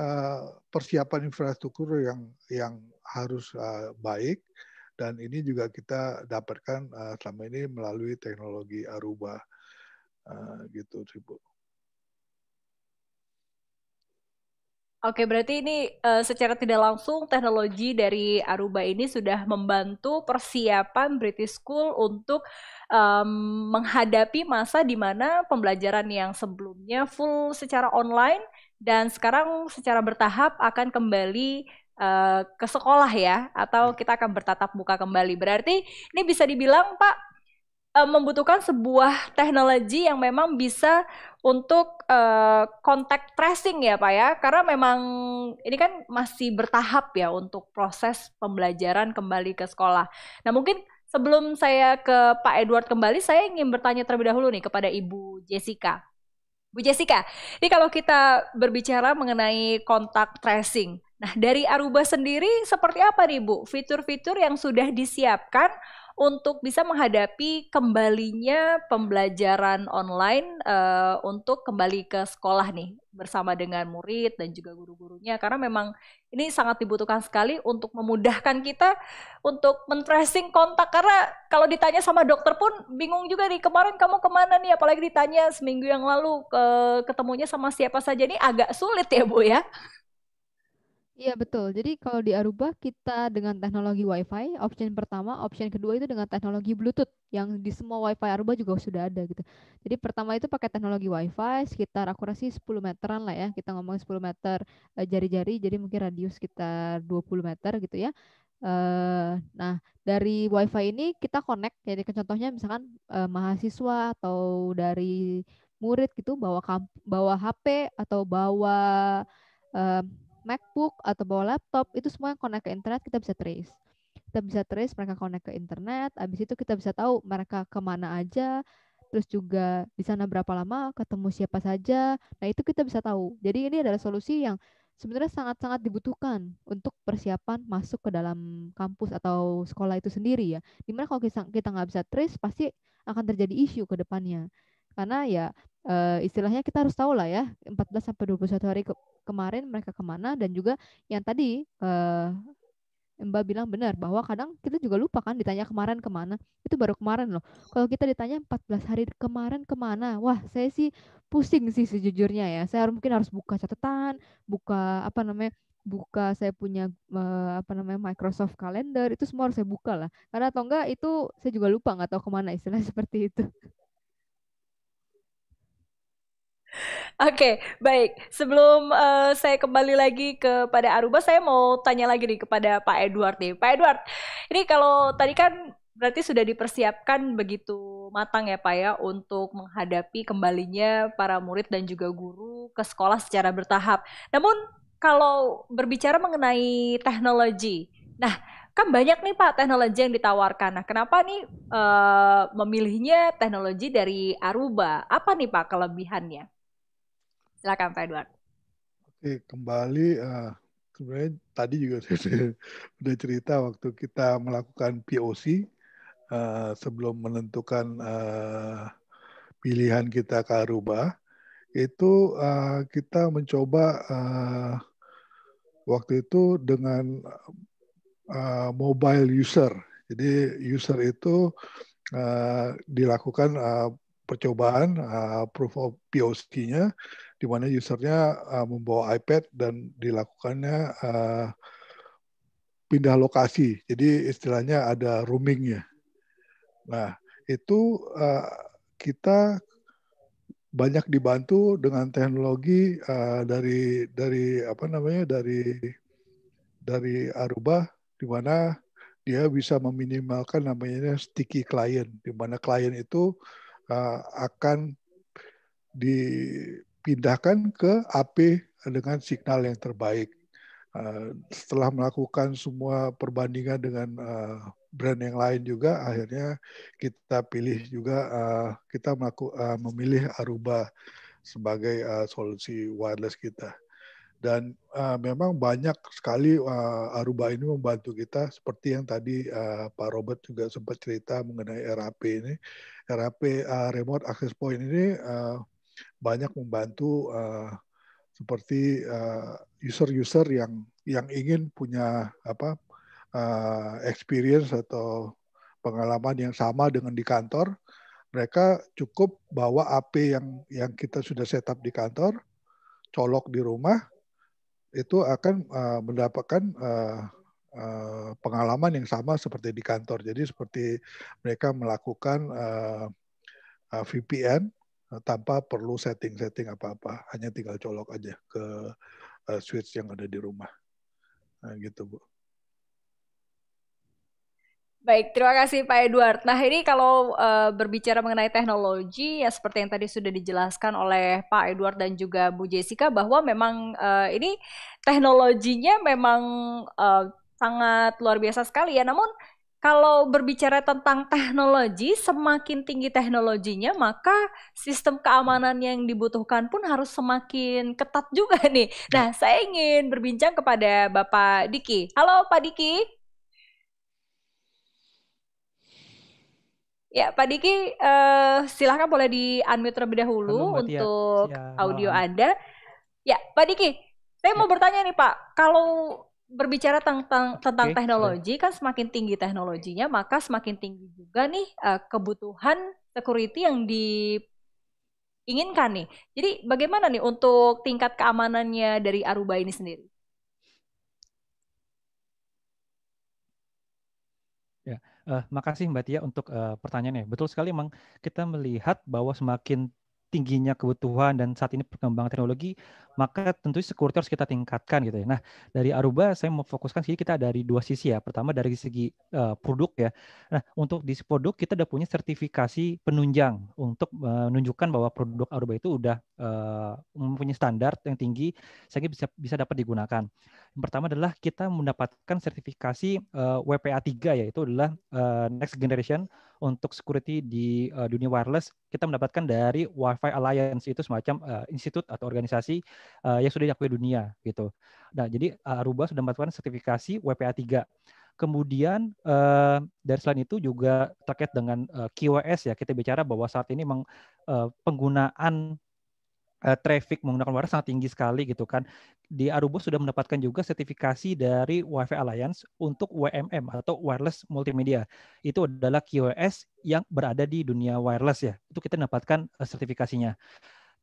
persiapan infrastruktur yang harus baik, dan ini juga kita dapatkan selama ini melalui teknologi Aruba, gitu sih Bu. Oke, berarti ini secara tidak langsung teknologi dari Aruba ini sudah membantu persiapan British School untuk menghadapi masa di mana pembelajaran yang sebelumnya full secara online dan sekarang secara bertahap akan kembali ke sekolah ya, atau kita akan bertatap muka kembali. Berarti ini bisa dibilang Pak membutuhkan sebuah teknologi yang memang bisa untuk contact tracing ya Pak ya, karena memang ini kan masih bertahap ya untuk proses pembelajaran kembali ke sekolah. Nah mungkin sebelum saya ke Pak Edward kembali, saya ingin bertanya terlebih dahulu nih kepada Ibu Jessica. Bu Jessica, ini kalau kita berbicara mengenai contact tracing, nah dari Aruba sendiri seperti apa nih Bu fitur-fitur yang sudah disiapkan untuk bisa menghadapi kembalinya pembelajaran online untuk kembali ke sekolah nih bersama dengan murid dan juga guru-gurunya, karena memang ini sangat dibutuhkan sekali untuk memudahkan kita untuk men-tracing kontak, karena kalau ditanya sama dokter pun bingung juga nih, kemarin kamu kemana nih, apalagi ditanya seminggu yang lalu ketemunya sama siapa saja, ini agak sulit ya Bu ya. Iya betul. Jadi kalau di Aruba kita dengan teknologi Wi-Fi, option pertama, option kedua itu dengan teknologi Bluetooth yang di semua Wi-Fi Aruba juga sudah ada gitu. Jadi pertama itu pakai teknologi Wi-Fi sekitar akurasi 10 meteran lah ya. Kita ngomong 10 meter jari-jari, jadi mungkin radius sekitar 20 meter gitu ya. Nah, dari Wi-Fi ini kita connect, jadi contohnya misalkan mahasiswa atau dari murid gitu bawa HP atau bawa MacBook atau bawa laptop, itu semua yang connect ke internet kita bisa trace. Kita bisa trace mereka connect ke internet, habis itu kita bisa tahu mereka kemana aja, terus juga di sana berapa lama, ketemu siapa saja. Nah itu kita bisa tahu. Jadi ini adalah solusi yang sebenarnya sangat-sangat dibutuhkan untuk persiapan masuk ke dalam kampus atau sekolah itu sendiri ya. Dimana kalau kita nggak bisa trace, pasti akan terjadi isu ke depannya. Karena ya istilahnya kita harus tahu lah ya 14 sampai 21 hari kemarin mereka kemana, dan juga yang tadi Mbak bilang benar bahwa kadang kita juga lupa kan ditanya kemarin kemana, itu baru kemarin loh. Kalau kita ditanya 14 hari kemarin kemana, wah saya sih pusing sih sejujurnya ya. Saya mungkin harus buka catatan, buka buka saya punya Microsoft Calendar, itu semua harus saya buka lah. Karena atau enggak itu saya juga lupa nggak tahu kemana, istilah seperti itu. Oke, baik. Sebelum saya kembali lagi kepada Aruba, saya mau tanya lagi nih kepada Pak Edward nih. Pak Edward, ini kalau tadi kan berarti sudah dipersiapkan begitu matang ya Pak ya untuk menghadapi kembalinya para murid dan juga guru ke sekolah secara bertahap. Namun kalau berbicara mengenai teknologi, nah kan banyak nih Pak teknologi yang ditawarkan. Nah kenapa nih memilihnya teknologi dari Aruba? Apa nih Pak kelebihannya? Silakan Pak Edward. Oke, kembali sebenarnya tadi juga saya sudah cerita waktu kita melakukan POC sebelum menentukan pilihan kita ke Aruba, itu kita mencoba waktu itu dengan mobile user. Jadi user itu dilakukan percobaan proof of POC-nya, di mana usernya membawa iPad dan dilakukannya pindah lokasi. Jadi istilahnya ada roamingnya. Nah itu kita banyak dibantu dengan teknologi dari Aruba, di mana dia bisa meminimalkan namanya sticky client, di mana klien itu akan dipindahkan ke AP dengan signal yang terbaik. Setelah melakukan semua perbandingan dengan brand yang lain juga, akhirnya kita pilih juga kita memilih Aruba sebagai solusi wireless kita. Dan memang banyak sekali Aruba ini membantu kita, seperti yang tadi Pak Robert juga sempat cerita mengenai RAP ini. RAP Remote Access Point ini banyak membantu seperti user-user yang ingin punya experience atau pengalaman yang sama dengan di kantor. Mereka cukup bawa AP yang kita sudah setup di kantor, colok di rumah, itu akan mendapatkan pengalaman yang sama seperti di kantor. Jadi seperti mereka melakukan VPN tanpa perlu setting-setting apa-apa, hanya tinggal colok aja ke switch yang ada di rumah. Nah, gitu Bu. Baik, terima kasih Pak Edward. Nah, ini kalau berbicara mengenai teknologi, ya seperti yang tadi sudah dijelaskan oleh Pak Edward dan juga Bu Jessica, bahwa memang ini teknologinya memang sangat luar biasa sekali ya. Namun, kalau berbicara tentang teknologi, semakin tinggi teknologinya, maka sistem keamanan yang dibutuhkan pun harus semakin ketat juga nih. Nah, saya ingin berbincang kepada Bapak Diki. Halo Pak Diki. Ya, Pak Diki, silakan boleh di-unmute terlebih dahulu Halo Mbak Tia, untuk siang audio malam. Anda. Ya, Pak Diki, saya mau Ya, bertanya nih Pak, kalau berbicara tentang oke, sudah. teknologi, kan semakin tinggi teknologinya, maka semakin tinggi juga nih kebutuhan security yang diinginkan nih. Jadi bagaimana nih untuk tingkat keamanannya dari Aruba ini sendiri? Ya, makasih Mbak Tia untuk pertanyaannya. Betul sekali, memang kita melihat bahwa semakin tingginya kebutuhan dan saat ini perkembangan teknologi, maka tentunya security harus kita tingkatkan gitu ya. Nah, dari Aruba saya mau fokuskan sini kita dari dua sisi ya. Pertama dari segi produk ya. Nah, untuk di produk kita udah punya sertifikasi penunjang untuk menunjukkan bahwa produk Aruba itu udah mempunyai standar yang tinggi sehingga bisa dapat digunakan. Yang pertama adalah kita mendapatkan sertifikasi WPA 3, yaitu adalah Next Generation untuk security di dunia wireless. Kita mendapatkan dari Wi-Fi Alliance, itu semacam institut atau organisasi yang sudah diakui dunia gitu. Nah, jadi Aruba sudah mendapatkan sertifikasi WPA 3. Kemudian dari selain itu juga terkait dengan QoS ya, kita bicara bahwa saat ini memang penggunaan traffic menggunakan wireless sangat tinggi sekali gitu kan. Di Aruba sudah mendapatkan juga sertifikasi dari Wi-Fi Alliance untuk WMM atau wireless multimedia. Itu adalah QoS yang berada di dunia wireless ya. Itu kita dapatkan sertifikasinya.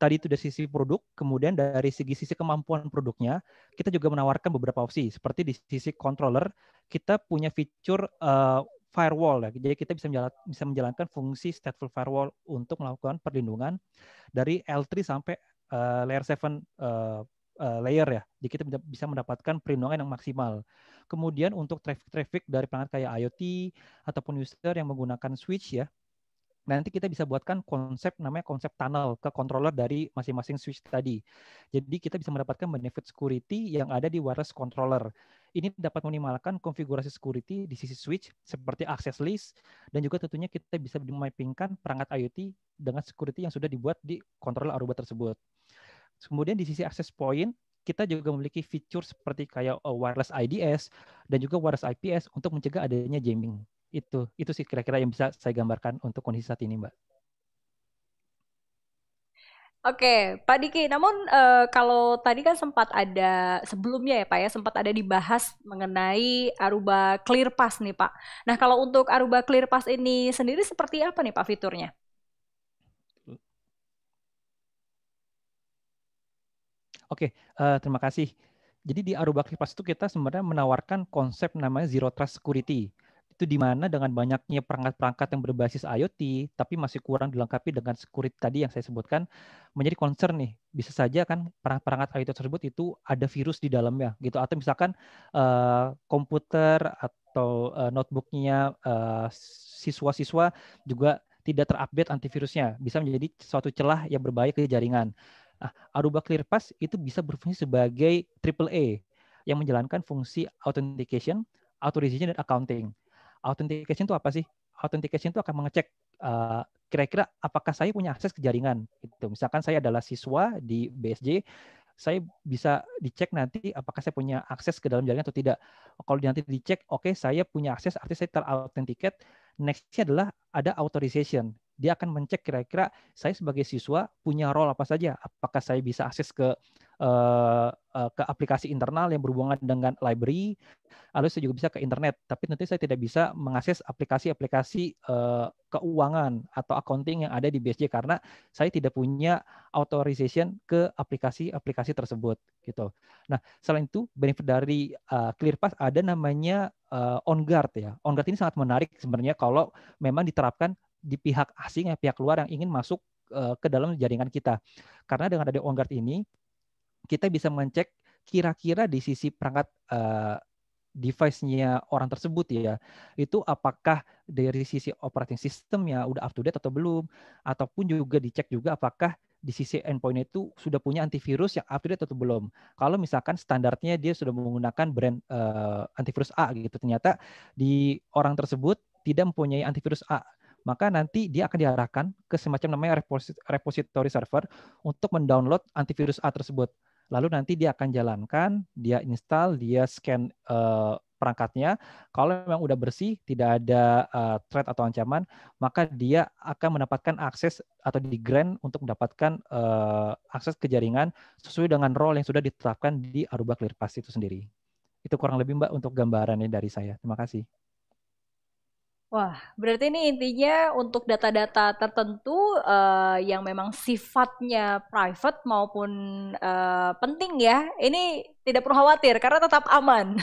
Tadi itu dari sisi produk, kemudian dari sisi kemampuan produknya, kita juga menawarkan beberapa opsi. Seperti di sisi controller, kita punya fitur firewall ya. Jadi kita bisa menjalankan fungsi stateful firewall untuk melakukan perlindungan dari L3 sampai layer 7 layer ya. Jadi kita bisa mendapatkan perlindungan yang maksimal. Kemudian untuk traffic dari perangkat kayak IoT ataupun user yang menggunakan switch ya, nanti kita bisa buatkan namanya konsep tunnel ke controller dari masing-masing switch tadi. Jadi kita bisa mendapatkan benefit security yang ada di wireless controller. Ini dapat meminimalkan konfigurasi security di sisi switch seperti access list, dan juga tentunya kita bisa memappingkan perangkat IoT dengan security yang sudah dibuat di controller Aruba tersebut. Kemudian di sisi access point, kita juga memiliki fitur seperti kayak wireless IDS dan juga wireless IPS untuk mencegah adanya jamming. Itu sih kira-kira yang bisa saya gambarkan untuk kondisi saat ini, Mbak. Oke, Pak Diki, namun kalau tadi kan sempat ada sebelumnya ya Pak ya, sempat ada dibahas mengenai Aruba ClearPass nih Pak. Nah kalau untuk Aruba ClearPass ini sendiri seperti apa nih Pak fiturnya? Oke, terima kasih. Jadi di Aruba ClearPass itu kita sebenarnya menawarkan konsep namanya Zero Trust Security. Itu di mana dengan banyaknya perangkat-perangkat yang berbasis IoT, tapi masih kurang dilengkapi dengan security tadi yang saya sebutkan, menjadi concern nih. Bisa saja kan perangkat IoT tersebut itu ada virus di dalamnya, gitu. Atau misalkan komputer atau notebooknya siswa-siswa juga tidak terupdate antivirusnya, bisa menjadi suatu celah yang berbahaya ke jaringan. Nah, Aruba ClearPass itu bisa berfungsi sebagai AAA yang menjalankan fungsi authentication, authorization, dan accounting. Authentication itu apa sih? Authentication itu akan mengecek kira-kira apakah saya punya akses ke jaringan. Gitu. Misalkan saya adalah siswa di BSJ, saya bisa dicek nanti apakah saya punya akses ke dalam jaringan atau tidak. Kalau nanti dicek, oke, saya punya akses, artinya saya terauthenticate. Next-nya adalah ada authorization. Dia akan mencek kira-kira saya sebagai siswa punya role apa saja. Apakah saya bisa akses ke aplikasi internal yang berhubungan dengan library, lalu saya juga bisa ke internet. Tapi tentu saya tidak bisa mengakses aplikasi-aplikasi keuangan atau accounting yang ada di BSJ karena saya tidak punya authorization ke aplikasi-aplikasi tersebut. Gitu. Nah, selain itu benefit dari ClearPass ada namanya OnGuard ya. OnGuard ini sangat menarik sebenarnya kalau memang diterapkan di pihak asing ya, pihak luar yang ingin masuk ke dalam jaringan kita. Karena dengan ada OnGuard ini, kita bisa mengecek kira-kira di sisi perangkat device-nya orang tersebut ya, itu apakah dari sisi operating system-nya udah up to date atau belum, ataupun juga dicek juga apakah di sisi endpoint itu sudah punya antivirus yang up to date atau belum. Kalau misalkan standarnya dia sudah menggunakan brand antivirus A gitu, ternyata di orang tersebut tidak mempunyai antivirus A, maka nanti dia akan diarahkan ke semacam namanya repository server untuk mendownload antivirus A tersebut. Lalu nanti dia akan jalankan, dia install, dia scan perangkatnya. Kalau memang udah bersih, tidak ada threat atau ancaman, maka dia akan mendapatkan akses atau di-grant untuk mendapatkan akses ke jaringan sesuai dengan role yang sudah ditetapkan di Aruba ClearPass itu sendiri. Itu kurang lebih Mbak untuk gambarannya dari saya. Terima kasih. Wah, berarti ini intinya untuk data-data tertentu yang memang sifatnya private maupun penting ya, ini tidak perlu khawatir karena tetap aman.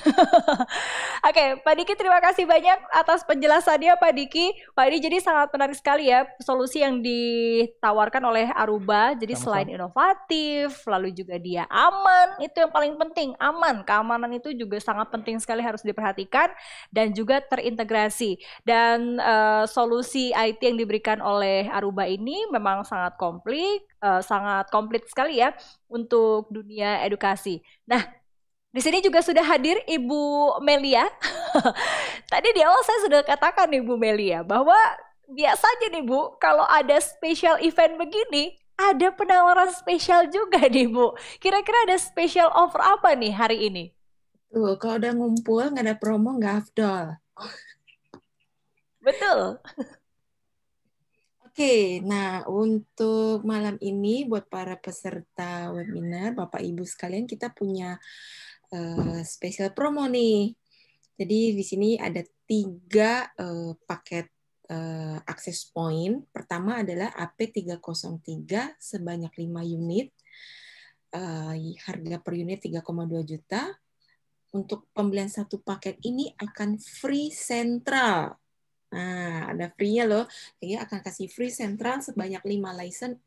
Oke, Pak Diki terima kasih banyak atas penjelasannya Pak Diki. Pak, ini jadi sangat menarik sekali ya solusi yang ditawarkan oleh Aruba. Jadi selain inovatif, lalu juga dia aman, itu yang paling penting, aman. Keamanan itu juga sangat penting sekali harus diperhatikan dan juga terintegrasi. Dan solusi IT yang diberikan oleh Aruba ini memang sangat komplit sekali ya untuk dunia edukasi. Nah, di sini juga sudah hadir Ibu Melia. Tadi di awal saya sudah katakan Ibu Melia bahwa biasanya nih Bu, kalau ada special event begini, ada penawaran spesial juga nih Bu. Kira-kira ada special offer apa nih hari ini? Tuh, kalau udah ngumpul nggak ada promo nggak afdol. Betul. Oke, nah untuk malam ini buat para peserta webinar, Bapak Ibu sekalian, kita punya spesial promo nih. Jadi di sini ada 3 paket access point. Pertama adalah AP303 sebanyak 5 unit. Harga per unit 3,2 juta. Untuk pembelian 1 paket ini akan free sentral. Nah, ada free-nya loh. Jadi akan kasih free sentral sebanyak 5 license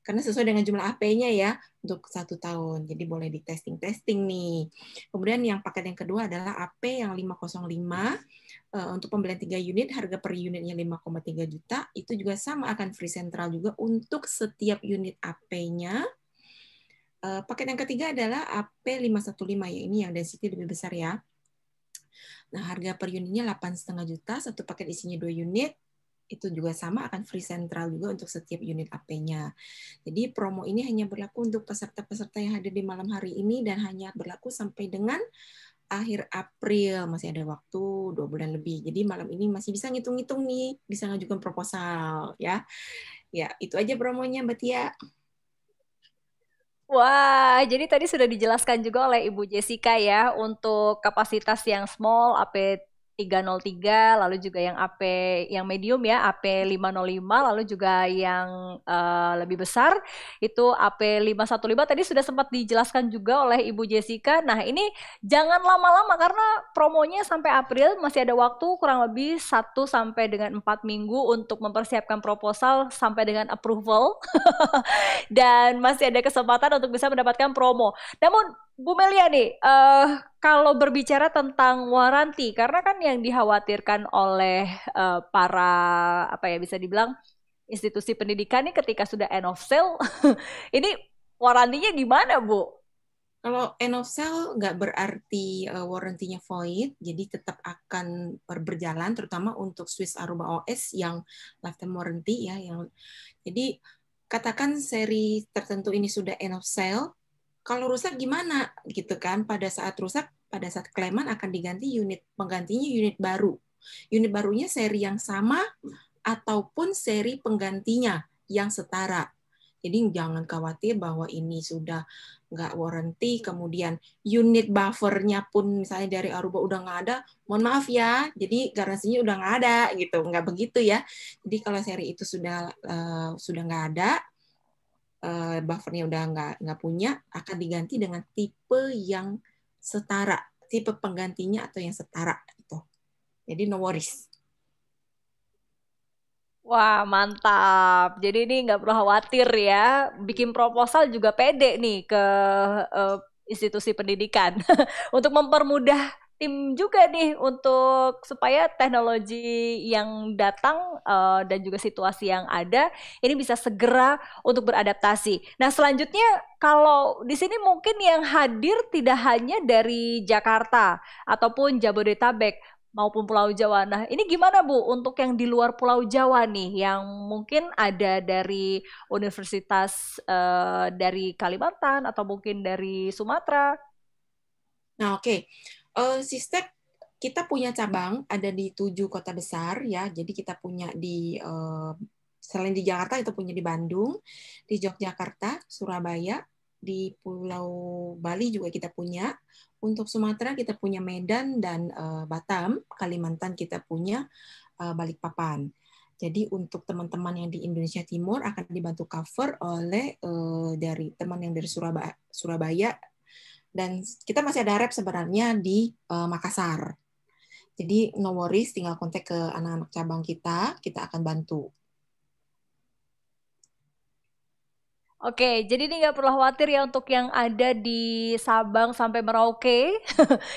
karena sesuai dengan jumlah AP-nya ya untuk 1 tahun. Jadi boleh di testing nih. Kemudian yang paket yang kedua adalah AP yang 505 untuk pembelian 3 unit, harga per unitnya 5,3 juta. Itu juga sama akan free sentral juga untuk setiap unit AP-nya. Paket yang ketiga adalah AP515 ya, ini yang density lebih besar ya. Nah, harga per unitnya 8,5 juta, 1 paket isinya 2 unit, itu juga sama akan free sentral juga untuk setiap unit AP-nya. Jadi promo ini hanya berlaku untuk peserta-peserta yang hadir di malam hari ini dan hanya berlaku sampai dengan akhir April, masih ada waktu 2 bulan lebih. Jadi malam ini masih bisa ngitung-ngitung nih, bisa ngajukan proposal ya. Ya, itu aja promonya Mbak Tia. Wah, jadi tadi sudah dijelaskan juga oleh Ibu Jessica ya untuk kapasitas yang small AP303, lalu juga yang AP yang medium ya AP505, lalu juga yang lebih besar itu AP515. Tadi sudah sempat dijelaskan juga oleh Ibu Jessica. Nah, ini jangan lama-lama karena promonya sampai April, masih ada waktu kurang lebih 1 sampai dengan 4 minggu untuk mempersiapkan proposal sampai dengan approval. Dan masih ada kesempatan untuk bisa mendapatkan promo. Namun Bu Melia nih, kalau berbicara tentang waranti, karena kan yang dikhawatirkan oleh para bisa dibilang institusi pendidikan ini ketika sudah end of sale, ini warantinya gimana Bu? Kalau end of sale nggak berarti warrantinya void, jadi tetap akan berjalan, terutama untuk Swiss Aruba OS yang lifetime warranty ya, jadi katakan seri tertentu ini sudah end of sale, kalau rusak gimana gitu kan? Pada saat rusak, pada saat klaiman akan diganti penggantinya unit baru. Unit barunya seri yang sama ataupun seri penggantinya yang setara. Jadi jangan khawatir bahwa ini sudah nggak warranty, kemudian unit buffernya pun misalnya dari Aruba udah nggak ada, mohon maaf ya, jadi garansinya udah nggak ada gitu, nggak begitu ya. Jadi kalau seri itu sudah nggak ada, buffernya udah nggak punya, akan diganti dengan tipe yang setara, tipe penggantinya atau yang setara gitu. Jadi no worries. Wah, mantap. Jadi ini nggak perlu khawatir ya. Bikin proposal juga pede nih ke institusi pendidikan untuk mempermudah tim juga nih untuk supaya teknologi yang datang dan juga situasi yang ada ini bisa segera untuk beradaptasi. Nah, selanjutnya kalau di sini mungkin yang hadir tidak hanya dari Jakarta ataupun Jabodetabek maupun Pulau Jawa. Nah, ini gimana Bu untuk yang di luar Pulau Jawa nih, yang mungkin ada dari universitas dari Kalimantan atau mungkin dari Sumatera? Nah, oke. Sistem kita punya cabang ada di 7 kota besar ya. Jadi kita punya di selain di Jakarta kita punya di Bandung, di Yogyakarta, Surabaya, di Pulau Bali juga kita punya. Untuk Sumatera kita punya Medan dan Batam, Kalimantan kita punya Balikpapan. Jadi untuk teman-teman yang di Indonesia Timur akan dibantu cover oleh dari teman yang dari Surabaya, dan kita masih ada rep sebenarnya di Makassar. Jadi no worries, tinggal kontak ke anak-anak cabang kita akan bantu. Oke, jadi ini nggak perlu khawatir ya untuk yang ada di Sabang sampai Merauke.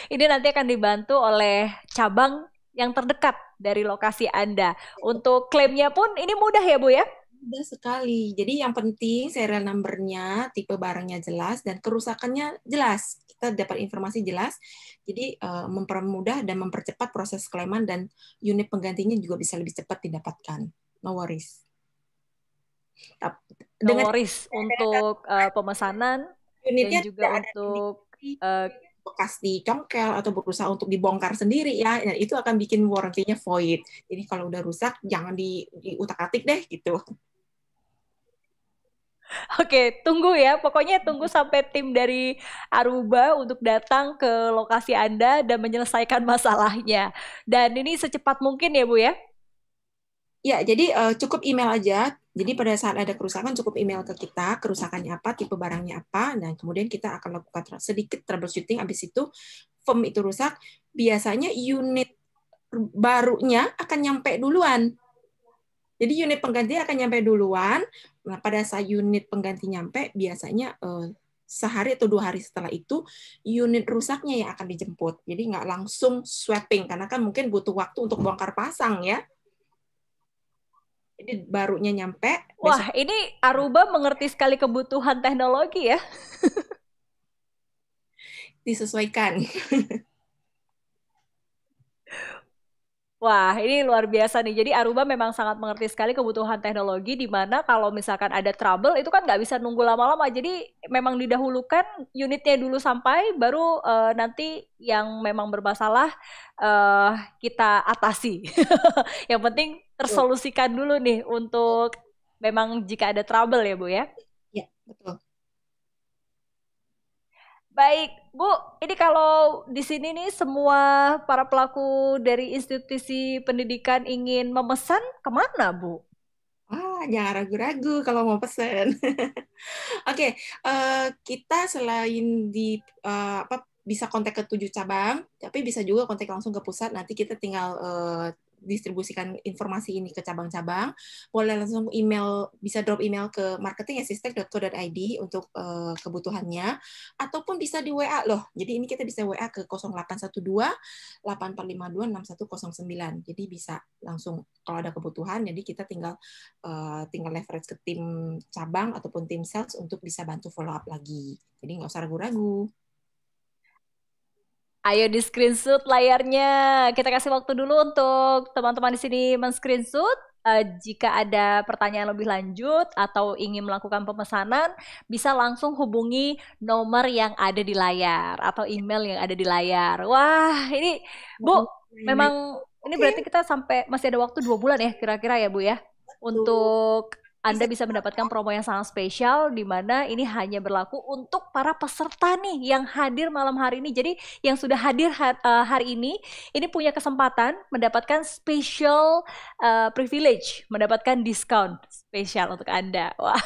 Ini nanti akan dibantu oleh cabang yang terdekat dari lokasi Anda. Untuk klaimnya pun ini mudah ya Bu ya? Mudah sekali. Jadi yang penting serial number-nya, tipe barangnya jelas, dan kerusakannya jelas. Kita dapat informasi jelas. Jadi mempermudah dan mempercepat proses klaiman, dan unit penggantinya juga bisa lebih cepat didapatkan. No worries. No worries untuk pemesanan unitnya dan juga untuk bekas dicongkel atau berusaha untuk dibongkar sendiri ya, dan itu akan bikin warranty-nya void. Jadi kalau udah rusak jangan diutak-atik deh gitu. Oke, tunggu ya. Pokoknya tunggu sampai tim dari Aruba untuk datang ke lokasi Anda dan menyelesaikan masalahnya. Dan ini secepat mungkin ya Bu ya? Ya, jadi cukup email aja. Jadi pada saat ada kerusakan cukup email ke kita, kerusakannya apa, tipe barangnya apa, dan kemudian kita akan lakukan sedikit troubleshooting. Habis itu foam itu rusak, biasanya unit barunya akan nyampe duluan. Jadi unit pengganti akan nyampe duluan. Nah, pada saat unit pengganti nyampe, biasanya sehari atau 2 hari setelah itu unit rusaknya yang akan dijemput. Jadi nggak langsung swapping, karena kan mungkin butuh waktu untuk bongkar pasang ya. Jadi barunya nyampe. Wah, ini Aruba mengerti sekali kebutuhan teknologi ya. Disesuaikan. Wah, ini luar biasa nih. Jadi Aruba memang sangat mengerti sekali kebutuhan teknologi, di mana kalau misalkan ada trouble itu kan nggak bisa nunggu lama-lama. Jadi memang didahulukan unitnya dulu sampai, baru nanti yang memang bermasalah kita atasi. Yang penting tersolusikan dulu nih untuk memang jika ada trouble ya Bu ya? Iya, betul. Baik, Bu, ini kalau di sini nih semua para pelaku dari institusi pendidikan ingin memesan, kemana Bu? Jangan ragu-ragu kalau mau pesen. Oke, kita selain bisa kontak ke 7 cabang, tapi bisa juga kontak langsung ke pusat. Nanti kita tinggal distribusikan informasi ini ke cabang-cabang. Boleh langsung email, bisa drop email ke marketing@sistek.co.id untuk kebutuhannya, ataupun bisa di WA loh. Jadi ini kita bisa WA ke 0812 8452 6109. Jadi bisa langsung kalau ada kebutuhan. Jadi kita tinggal leverage ke tim cabang ataupun tim sales untuk bisa bantu follow up lagi. Jadi nggak usah ragu-ragu. Ayo di screenshot layarnya. Kita kasih waktu dulu untuk teman-teman di sini men-screenshot. Jika ada pertanyaan lebih lanjut atau ingin melakukan pemesanan, bisa langsung hubungi nomor yang ada di layar atau email yang ada di layar. Wah, ini Bu, memang ini berarti kita sampai masih ada waktu 2 bulan ya kira-kira ya Bu ya, untuk Anda bisa mendapatkan promo yang sangat spesial, di mana ini hanya berlaku untuk para peserta nih yang hadir malam hari ini. Jadi yang sudah hadir hari ini punya kesempatan mendapatkan special privilege, mendapatkan diskon spesial untuk Anda. Wah,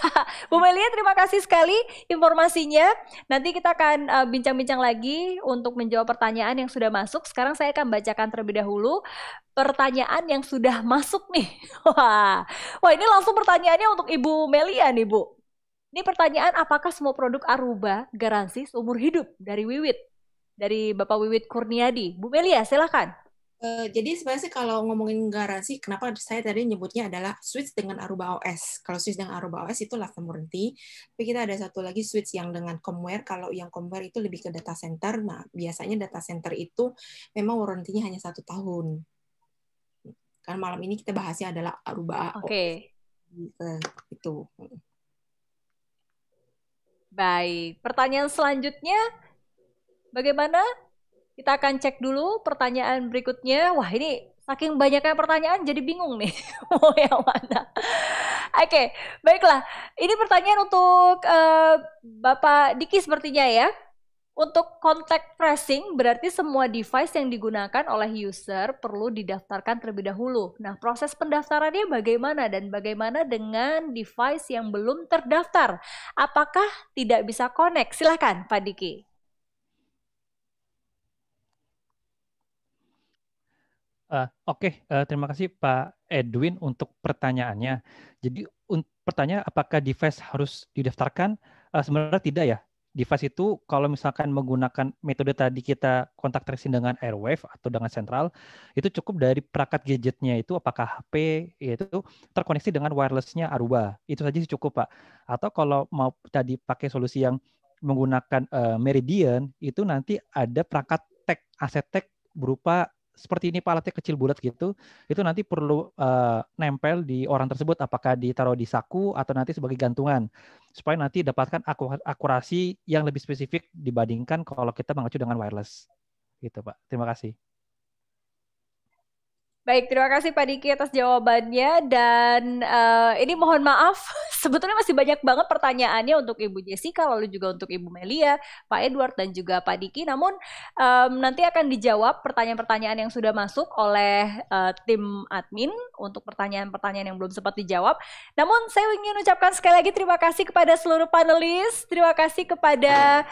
Bu Melia, terima kasih sekali informasinya. Nanti kita akan bincang-bincang lagi untuk menjawab pertanyaan yang sudah masuk. Sekarang saya akan bacakan terlebih dahulu pertanyaan yang sudah masuk nih. Wah, ini langsung pertanyaannya untuk Ibu Melia nih Bu. Ini pertanyaan, apakah semua produk Aruba garansi seumur hidup dari Wiwit? dari Bapak Wiwit Kurniadi. Bu Melia, silakan. Jadi sebenarnya sih kalau ngomongin garansi, kenapa saya tadi nyebutnya adalah switch dengan Aruba OS. Kalau switch dengan Aruba OS itu lifetime warranty, tapi kita ada satu lagi switch yang dengan Comware. Kalau yang Comware itu lebih ke data center. Nah, biasanya data center itu memang warranty-nya hanya 1 tahun. Karena malam ini kita bahasnya adalah Aruba OS. Itu. Baik, pertanyaan selanjutnya bagaimana? Kita akan cek dulu pertanyaan berikutnya. Wah, ini saking banyaknya pertanyaan jadi bingung nih mau yang mana. Oke, baiklah. Ini pertanyaan untuk Bapak Diki sepertinya ya. Untuk contact tracing berarti semua device yang digunakan oleh user perlu didaftarkan terlebih dahulu. Nah, proses pendaftarannya bagaimana dan bagaimana dengan device yang belum terdaftar? Apakah tidak bisa connect? Silakan Pak Diki. Terima kasih Pak Edwin untuk pertanyaannya. Jadi pertanyaan apakah device harus didaftarkan? Sebenarnya tidak ya. Device itu kalau misalkan menggunakan metode tadi kita kontak tracing dengan Airwave atau dengan Central, itu cukup dari perangkat gadgetnya itu apakah HP itu terkoneksi dengan wirelessnya Aruba. Itu saja sih cukup Pak. Atau kalau mau tadi pakai solusi yang menggunakan Meridian, itu nanti ada perangkat tag, aset tag berupa seperti ini Pak, alatnya kecil bulat gitu, itu nanti perlu nempel di orang tersebut, apakah ditaruh di saku atau nanti sebagai gantungan, supaya nanti dapatkan akurasi yang lebih spesifik dibandingkan kalau kita mengacu dengan wireless. Gitu Pak, terima kasih. Baik, terima kasih Pak Diki atas jawabannya dan ini mohon maaf, sebetulnya masih banyak banget pertanyaannya untuk Ibu Jessica, lalu juga untuk Ibu Melia, Pak Edward dan juga Pak Diki. Namun nanti akan dijawab pertanyaan-pertanyaan yang sudah masuk oleh tim admin untuk pertanyaan-pertanyaan yang belum sempat dijawab. Namun saya ingin ucapkan sekali lagi terima kasih kepada seluruh panelis, terima kasih kepada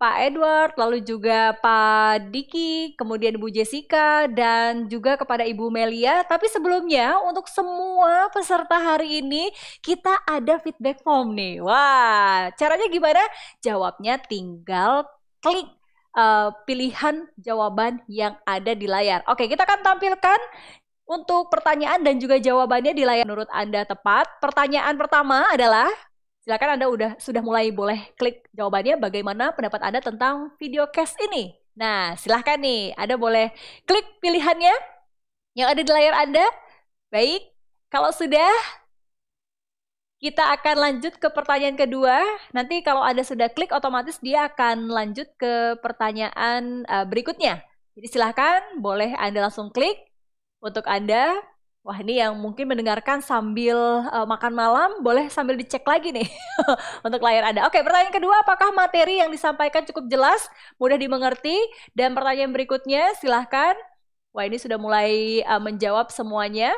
Pak Edward, lalu juga Pak Diki, kemudian Ibu Jessica dan juga kepada Ibu Melia. Tapi sebelumnya untuk semua peserta hari ini kita ada feedback form nih. Wah, caranya gimana? Jawabnya tinggal klik pilihan jawaban yang ada di layar. Oke, kita akan tampilkan untuk pertanyaan dan juga jawabannya di layar. Menurut Anda tepat? Pertanyaan pertama adalah, silakan Anda sudah mulai boleh klik jawabannya. Bagaimana pendapat Anda tentang videocast ini? Nah, silahkan nih, Anda boleh klik pilihannya yang ada di layar Anda. Baik, kalau sudah, kita akan lanjut ke pertanyaan kedua. Nanti kalau Anda sudah klik, otomatis dia akan lanjut ke pertanyaan berikutnya. Jadi silahkan, boleh Anda langsung klik. Untuk Anda, wah ini yang mungkin mendengarkan sambil makan malam, boleh sambil dicek lagi nih untuk layar Anda. Oke, pertanyaan kedua, apakah materi yang disampaikan cukup jelas, mudah dimengerti? Dan pertanyaan berikutnya, silahkan. Wah, ini sudah mulai menjawab semuanya.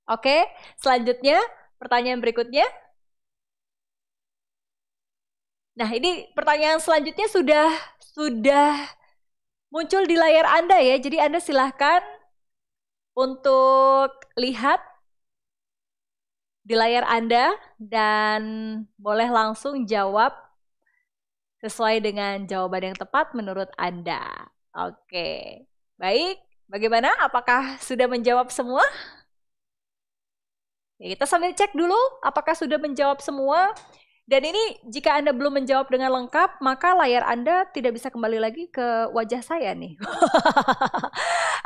Oke, selanjutnya pertanyaan berikutnya. Nah, ini pertanyaan selanjutnya sudah muncul di layar Anda ya. Jadi Anda silahkan untuk lihat di layar Anda dan boleh langsung jawab sesuai dengan jawaban yang tepat menurut Anda. Oke, baik. Bagaimana? Apakah sudah menjawab semua? Ya, kita sambil cek dulu apakah sudah menjawab semua. Dan ini jika Anda belum menjawab dengan lengkap, maka layar Anda tidak bisa kembali lagi ke wajah saya nih.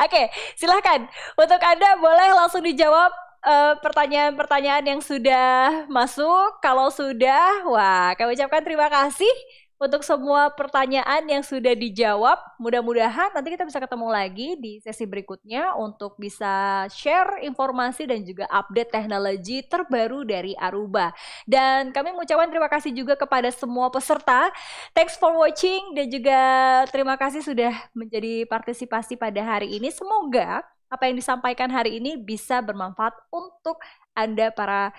Oke, silahkan. Untuk Anda boleh langsung dijawab pertanyaan-pertanyaan yang sudah masuk. Kalau sudah, wah, kami ucapkan terima kasih untuk semua pertanyaan yang sudah dijawab. Mudah-mudahan nanti kita bisa ketemu lagi di sesi berikutnya untuk bisa share informasi dan juga update teknologi terbaru dari Aruba. Dan kami mengucapkan terima kasih juga kepada semua peserta. Thanks for watching dan juga terima kasih sudah menjadi partisipasi pada hari ini. Semoga apa yang disampaikan hari ini bisa bermanfaat untuk Anda para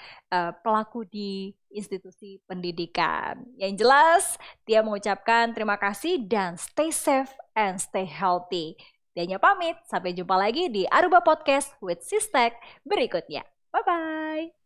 pelaku di institusi pendidikan. Yang jelas, dia mengucapkan terima kasih dan stay safe and stay healthy. Dianya pamit, sampai jumpa lagi di Aruba Podcast with Sistek berikutnya. Bye-bye.